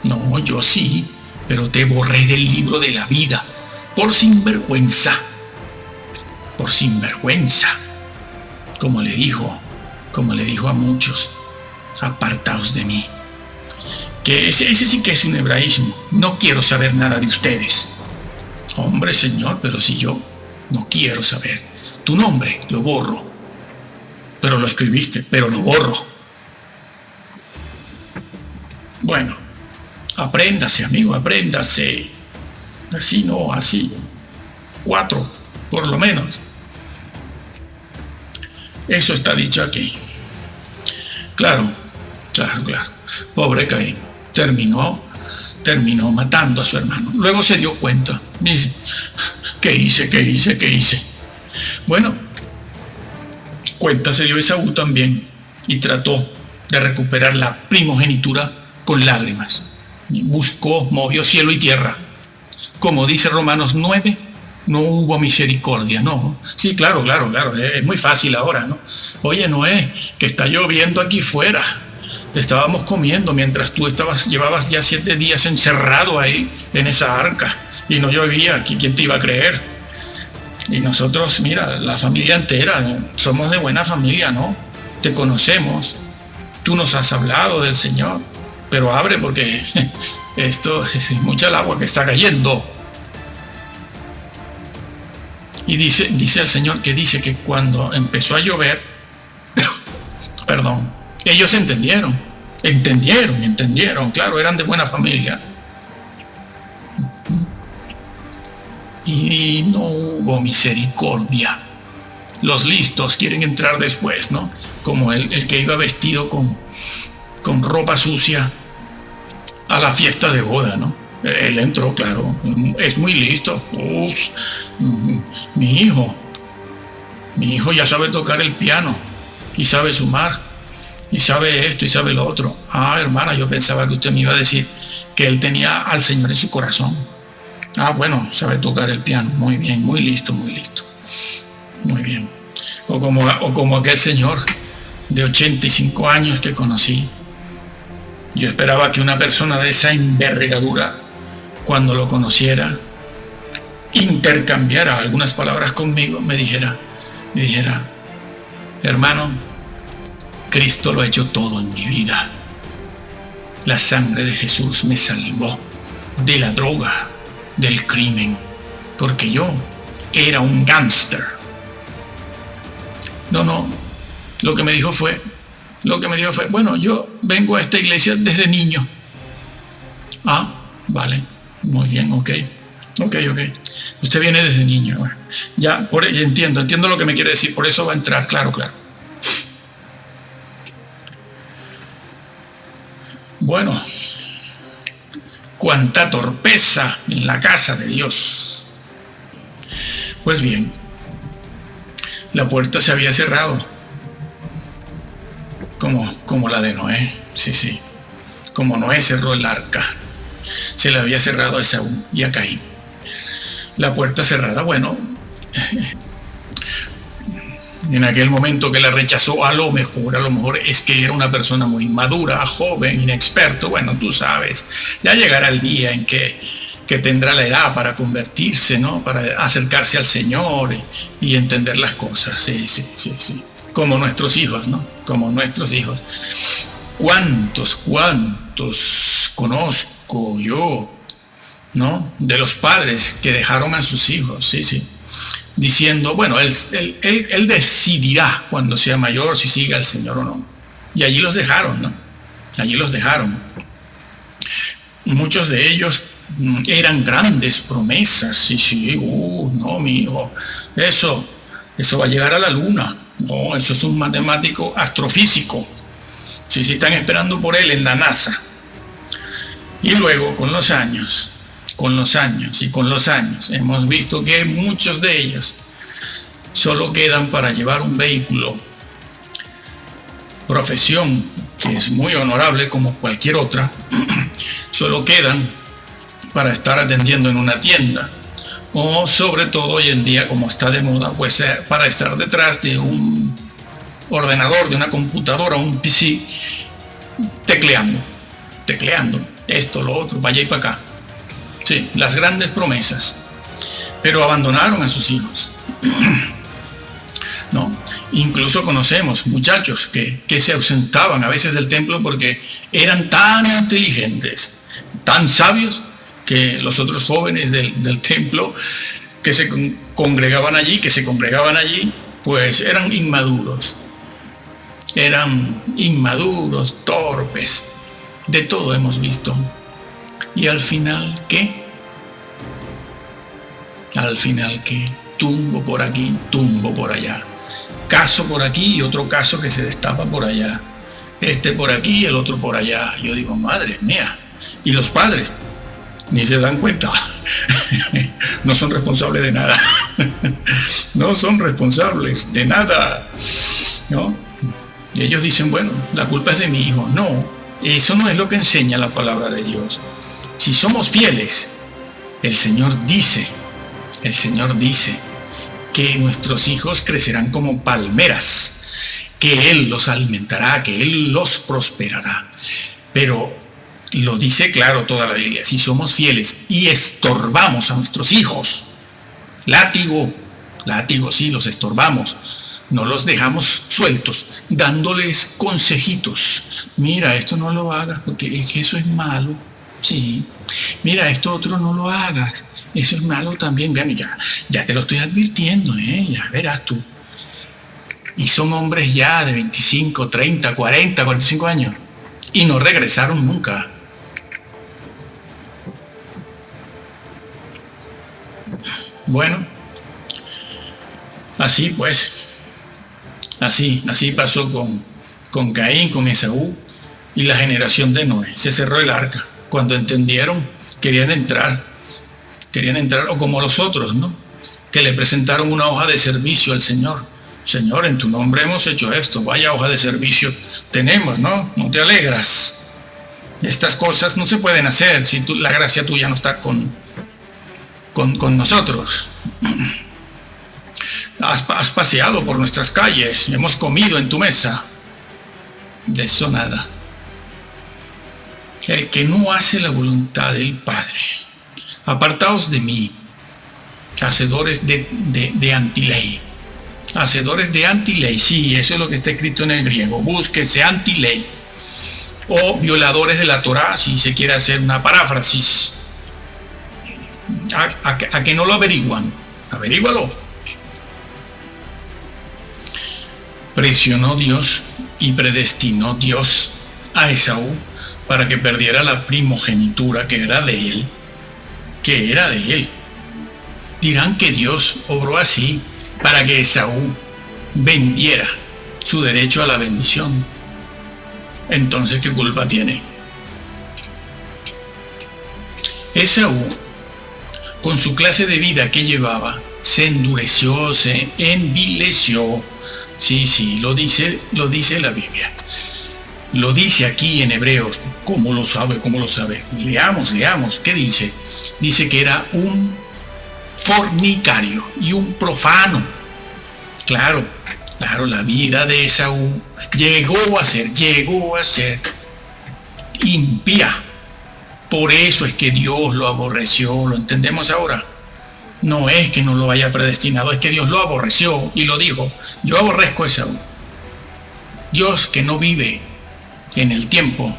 No, yo sí, pero te borré del libro de la vida por sinvergüenza. Como le dijo a muchos: apartaos de mí. Que ese sí que es un hebraísmo. No quiero saber nada de ustedes. Hombre, Señor, pero si yo no quiero saber. Tu nombre lo borro. Pero lo escribiste, pero lo borro. Bueno, Apréndase, amigo, apréndase. Así no, así. 4, por lo menos. Eso está dicho aquí. Claro. Pobre Caín. Terminó matando a su hermano. Luego se dio cuenta. Dice, ¿qué hice? Bueno, cuenta se dio Esaú también y trató de recuperar la primogenitura con lágrimas. Buscó, movió cielo y tierra. Como dice Romanos 9, no hubo misericordia, ¿no? Sí, claro, es muy fácil ahora, ¿no? Oye, Noé, que está lloviendo aquí fuera. Estábamos comiendo mientras tú llevabas ya 7 días encerrado ahí en esa arca y no llovía. ¿Quién te iba a creer? Y nosotros, mira, la familia entera, somos de buena familia, ¿no? Te conocemos, tú nos has hablado del Señor, pero abre porque esto es mucha el agua que está cayendo. Y dice el Señor que cuando empezó a llover, perdón, ellos entendieron, claro, eran de buena familia. Y no hubo misericordia. Los listos quieren entrar después, ¿no? Como el que iba vestido con ropa sucia a la fiesta de boda, ¿no? Él entró, claro, es muy listo. Uf, mi hijo ya sabe tocar el piano y sabe sumar y sabe esto y sabe lo otro. Ah, hermana, yo pensaba que usted me iba a decir que él tenía al Señor en su corazón. Ah, bueno, sabe tocar el piano, muy bien, muy listo, muy bien. O como aquel señor de 85 años que conocí. Yo esperaba que una persona de esa envergadura, cuando lo conociera, intercambiara algunas palabras conmigo, me dijera, hermano, Cristo lo ha hecho todo en mi vida. La sangre de Jesús me salvó de la droga, del crimen, porque yo era un gángster. No, lo que me dijo fue, bueno, yo vengo a esta iglesia desde niño. Ah, vale, muy bien, ok. Usted viene desde niño. Bueno, ya entiendo lo que me quiere decir, por eso va a entrar, claro. Bueno, cuánta torpeza en la casa de Dios. Pues bien, la puerta se había cerrado, como la de Noé, sí, como Noé cerró el arca, se le había cerrado a Esaú y a Caín. La puerta cerrada, bueno, en aquel momento que la rechazó, a lo mejor es que era una persona muy madura, joven, inexperto. Bueno, tú sabes, ya llegará el día en que tendrá la edad para convertirse, ¿no? Para acercarse al Señor y entender las cosas. Sí. Como nuestros hijos, ¿no? Como nuestros hijos. ¿Cuántos conozco yo, ¿no? De los padres que dejaron a sus hijos, sí. Diciendo, bueno, él decidirá cuando sea mayor si sigue al Señor o no. Y allí los dejaron, ¿no? Y muchos de ellos eran grandes promesas. Sí, no, mi hijo, eso va a llegar a la luna. No, eso es un matemático astrofísico. Sí, están esperando por él en la NASA. Y luego, con los años, hemos visto que muchos de ellos solo quedan para llevar un vehículo, profesión que es muy honorable como cualquier otra, solo quedan para estar atendiendo en una tienda, o sobre todo hoy en día, como está de moda, pues para estar detrás de un ordenador, de una computadora, un PC, tecleando, esto, lo otro, para allá y para acá. Sí, las grandes promesas, pero abandonaron a sus hijos. No, incluso conocemos muchachos que se ausentaban a veces del templo porque eran tan inteligentes, tan sabios, que los otros jóvenes del templo que se congregaban allí, pues eran inmaduros, torpes, de todo hemos visto. ¿Y al final qué? Al final qué, tumbo por aquí, tumbo por allá. Caso por aquí y otro caso que se destapa por allá. Este por aquí y el otro por allá. Yo digo, madre mía. Y los padres ni se dan cuenta. No son responsables de nada. No son responsables de nada, ¿no? Y ellos dicen, bueno, la culpa es de mi hijo. No, eso no es lo que enseña la palabra de Dios. Si somos fieles, el Señor dice que nuestros hijos crecerán como palmeras, que Él los alimentará, que Él los prosperará. Pero lo dice claro toda la Biblia, si somos fieles y estorbamos a nuestros hijos, látigo, sí, los estorbamos, no los dejamos sueltos, dándoles consejitos. Mira, esto no lo hagas porque eso es malo. Sí. Mira, esto otro no lo hagas. Eso es malo también. Vean, ya te lo estoy advirtiendo, ya verás tú. Y son hombres ya de 25, 30, 40, 45 años. Y no regresaron nunca. Bueno, así pues, así pasó con Caín, con Esaú y la generación de Noé. Se cerró el arca. Cuando entendieron, querían entrar, o como los otros, ¿no? Que le presentaron una hoja de servicio al Señor. Señor, en tu nombre hemos hecho esto, vaya hoja de servicio tenemos, ¿no? No te alegras. Estas cosas no se pueden hacer si la gracia tuya no está con nosotros. Has paseado por nuestras calles, hemos comido en tu mesa. De eso nada. El que no hace la voluntad del Padre, apartaos de mí, hacedores de antiley. Hacedores de antiley, sí, eso es lo que está escrito en el griego. Búsquese antiley. O violadores de la Torá, si se quiere hacer una paráfrasis. A que no lo averiguan. Averígualo. Presionó Dios y predestinó Dios a Esaú para que perdiera la primogenitura que era de él. Dirán que Dios obró así para que Esaú vendiera su derecho a la bendición. Entonces, ¿qué culpa tiene? Esaú, con su clase de vida que llevaba, se endureció, se envileció. Sí, lo dice la Biblia. Lo dice aquí en Hebreos. ¿Cómo lo sabe? Leamos. ¿Qué dice? Dice que era un fornicario y un profano. Claro, la vida de Esaú llegó a ser impía. Por eso es que Dios lo aborreció. ¿Lo entendemos ahora? No es que no lo haya predestinado, es que Dios lo aborreció y lo dijo. Yo aborrezco a Esaú. Dios, que no vive en el tiempo,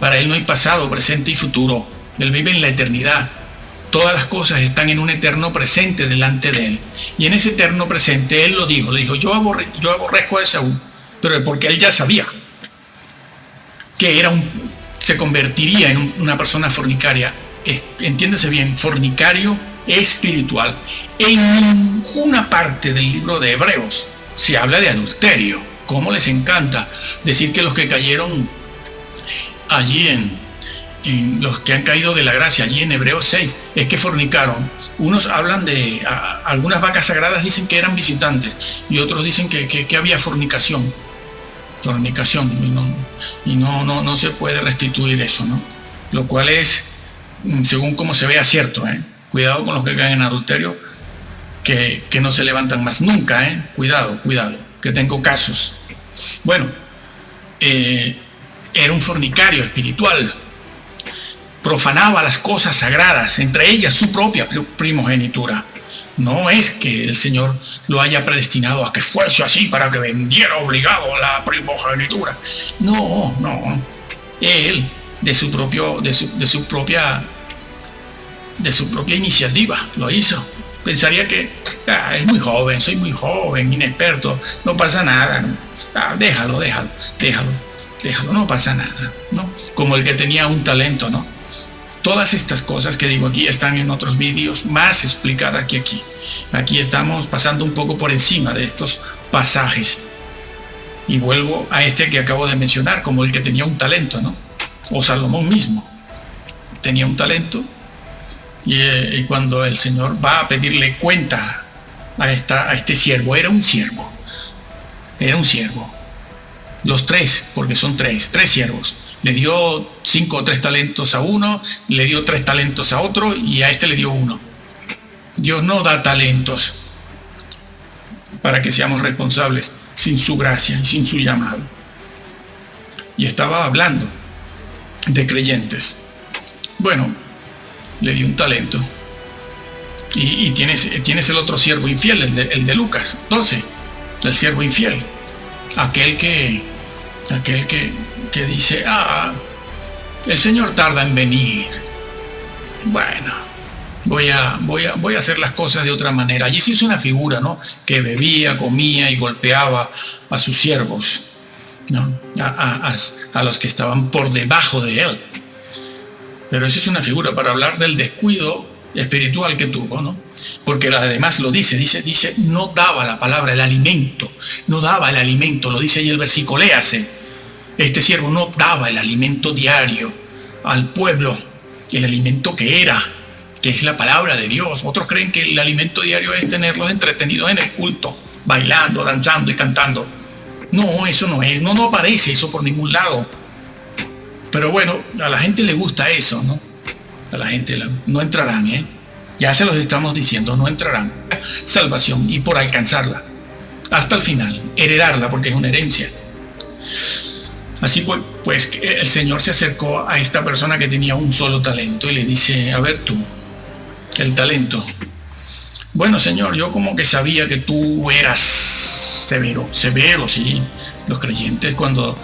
para él no hay pasado, presente y futuro. Él vive en la eternidad. Todas las cosas están en un eterno presente delante de él. Y en ese eterno presente él lo dijo. Le dijo, yo aborrezco a Esaú, pero porque él ya sabía que se convertiría en una persona fornicaria. Entiéndase bien, fornicario espiritual. En ninguna parte del libro de Hebreos se habla de adulterio. ¿Cómo les encanta decir que los que cayeron allí en los que han caído de la gracia, allí en Hebreos 6, es que fornicaron? Unos hablan de, algunas vacas sagradas dicen que eran visitantes y otros dicen que había fornicación, y no se puede restituir eso, ¿no? Lo cual es, según como se vea, cierto, Cuidado con los que caen en adulterio, que no se levantan más nunca, Cuidado, que tengo casos. Bueno, era un fornicario espiritual, profanaba las cosas sagradas, entre ellas su propia primogenitura. No es que el Señor lo haya predestinado a que fuese así para que vendiera obligado la primogenitura. No. Él, de su propia iniciativa, lo hizo. Pensaría que es muy joven, soy muy joven, inexperto, no pasa nada. Déjalo, no pasa nada, ¿no? Como el que tenía un talento, ¿no? Todas estas cosas que digo aquí están en otros vídeos más explicadas que aquí. Aquí estamos pasando un poco por encima de estos pasajes. Y vuelvo a este que acabo de mencionar, como el que tenía un talento, ¿no? O Salomón mismo tenía un talento, y cuando el Señor va a pedirle cuenta a este siervo, era un siervo. Los tres, porque son tres siervos. Le dio 5 o 3 talentos a uno, le dio 3 talentos a otro, y a este le dio 1. Dios no da talentos para que seamos responsables sin su gracia y sin su llamado. Y estaba hablando de creyentes. Bueno, le dio un talento. Y tienes el otro siervo infiel, el de Lucas 12, el siervo infiel. Aquel que dice, el Señor tarda en venir. Bueno, voy a hacer las cosas de otra manera. Allí se hizo una figura, ¿no? Que bebía, comía y golpeaba a sus siervos, ¿no? A los que estaban por debajo de él. Pero esa es una figura para hablar del descuido espiritual que tuvo, ¿no? Porque además lo dice, no daba la palabra, el alimento, lo dice ahí el versículo, léase. Este siervo no daba el alimento diario al pueblo, el alimento que es la palabra de Dios. Otros creen que el alimento diario es tenerlos entretenidos en el culto, bailando, danzando y cantando. No, eso no es, no aparece eso por ningún lado. Pero bueno, a la gente le gusta eso, ¿no? A la gente no entrarán, ¿eh? Ya se los estamos diciendo, no entrarán. Salvación, y por alcanzarla hasta el final, heredarla, porque es una herencia. Así pues el Señor se acercó a esta persona que tenía un solo talento y le dice, a ver tú, el talento. Bueno, Señor, yo como que sabía que tú eras severo, sí. Los creyentes cuando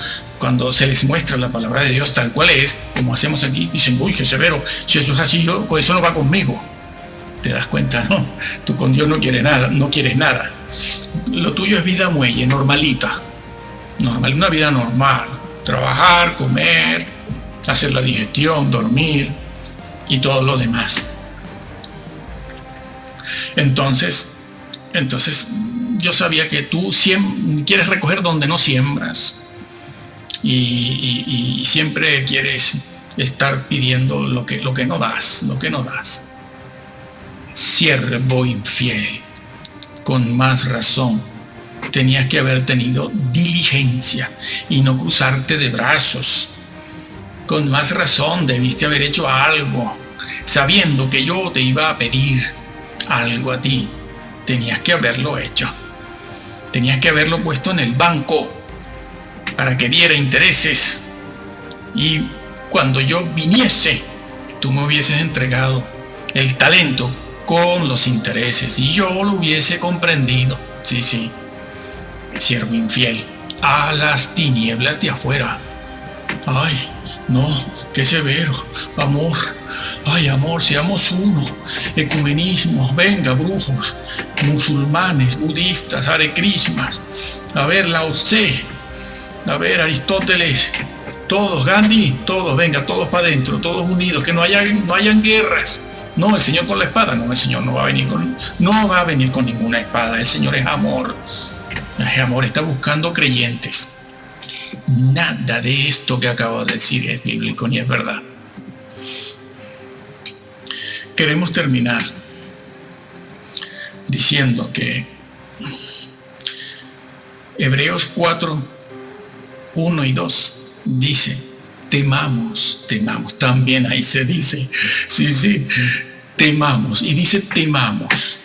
se les muestra la palabra de Dios tal cual es, como hacemos aquí, dicen, uy, qué severo. Si eso es así, con eso no va conmigo. Te das cuenta, ¿no? Tú con Dios no quieres nada. Lo tuyo es vida muelle, normalita. Una vida normal. Trabajar, comer, hacer la digestión, dormir y todo lo demás. Entonces yo sabía que tú quieres recoger donde no siembras y siempre quieres estar pidiendo lo que no das. Siervo infiel, con más razón tenías que haber tenido diligencia y no cruzarte de brazos. Con más razón debiste haber hecho algo, sabiendo que yo te iba a pedir algo a ti. Tenías que haberlo hecho. Tenías que haberlo puesto en el banco para que diera intereses. Y cuando yo viniese, tú me hubieses entregado el talento con los intereses y yo lo hubiese comprendido. Sí. Siervo infiel, a las tinieblas de afuera. Ay, no, qué severo. Amor, seamos uno. Ecumenismo, venga, brujos, musulmanes, budistas, Hare Krishnas, a ver, Lao Tse, a ver, Aristóteles, todos, Gandhi, todos, venga, todos para adentro, todos unidos, que no hayan guerras. No, el Señor con la espada, no, el Señor no va a venir con ninguna espada. El Señor es amor. El amor está buscando creyentes. Nada de esto que acabo de decir es bíblico ni es verdad. Queremos terminar diciendo que Hebreos 4, 1 y 2 dice, temamos. También ahí se dice, sí, temamos. Y dice temamos.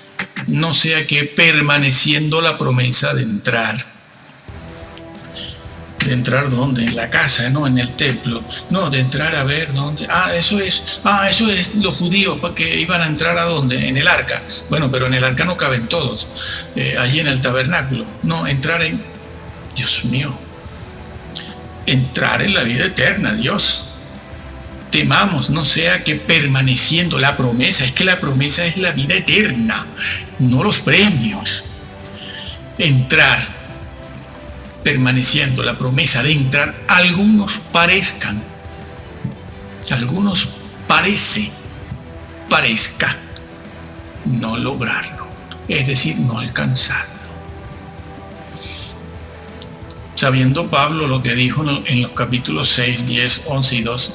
No sea que permaneciendo la promesa de entrar. ¿De entrar dónde? En la casa, no en el templo. No, de entrar a ver dónde. Eso es los judíos que iban a entrar a dónde, en el arca. Bueno, pero en el arca no caben todos. Allí en el tabernáculo. No, entrar en, Dios mío, entrar en la vida eterna, Dios. Temamos, no sea que permaneciendo la promesa, es que la promesa es la vida eterna, no los premios. Entrar, permaneciendo la promesa de entrar, algunos parezca no lograrlo, es decir, no alcanzarlo. Sabiendo Pablo lo que dijo en los capítulos 6, 10, 11 y 12,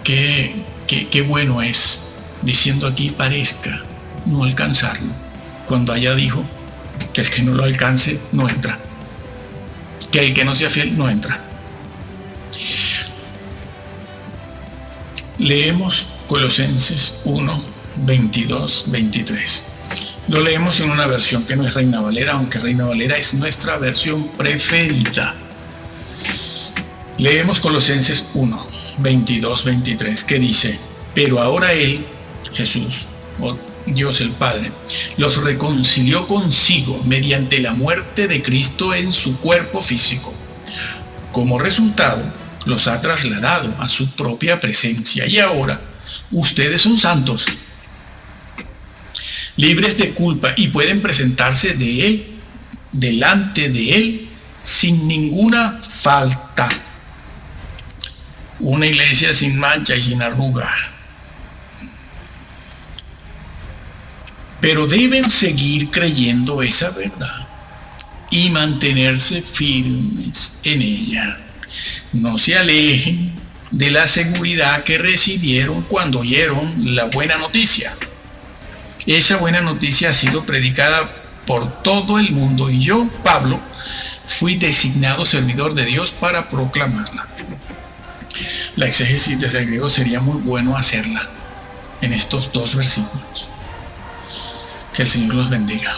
qué bueno es, diciendo aquí parezca no alcanzarlo, cuando allá dijo que el que no lo alcance no entra, que el que no sea fiel no entra. Leemos Colosenses 1, 22, 23. Lo leemos en una versión que no es Reina Valera, aunque Reina Valera es nuestra versión preferida. Leemos Colosenses 1, 22, 23, que dice: pero ahora Él, Jesús, o Dios el Padre, los reconcilió consigo mediante la muerte de Cristo en su cuerpo físico. Como resultado, los ha trasladado a su propia presencia y ahora ustedes son santos, libres de culpa y pueden presentarse delante de Él sin ninguna falta. Una iglesia sin mancha y sin arruga. Pero deben seguir creyendo esa verdad y mantenerse firmes en ella. No se alejen de la seguridad que recibieron cuando oyeron la buena noticia. Esa buena noticia ha sido predicada por todo el mundo y yo, Pablo, fui designado servidor de Dios para proclamarla. La exégesis desde el griego sería muy bueno hacerla en estos dos versículos. Que el Señor los bendiga.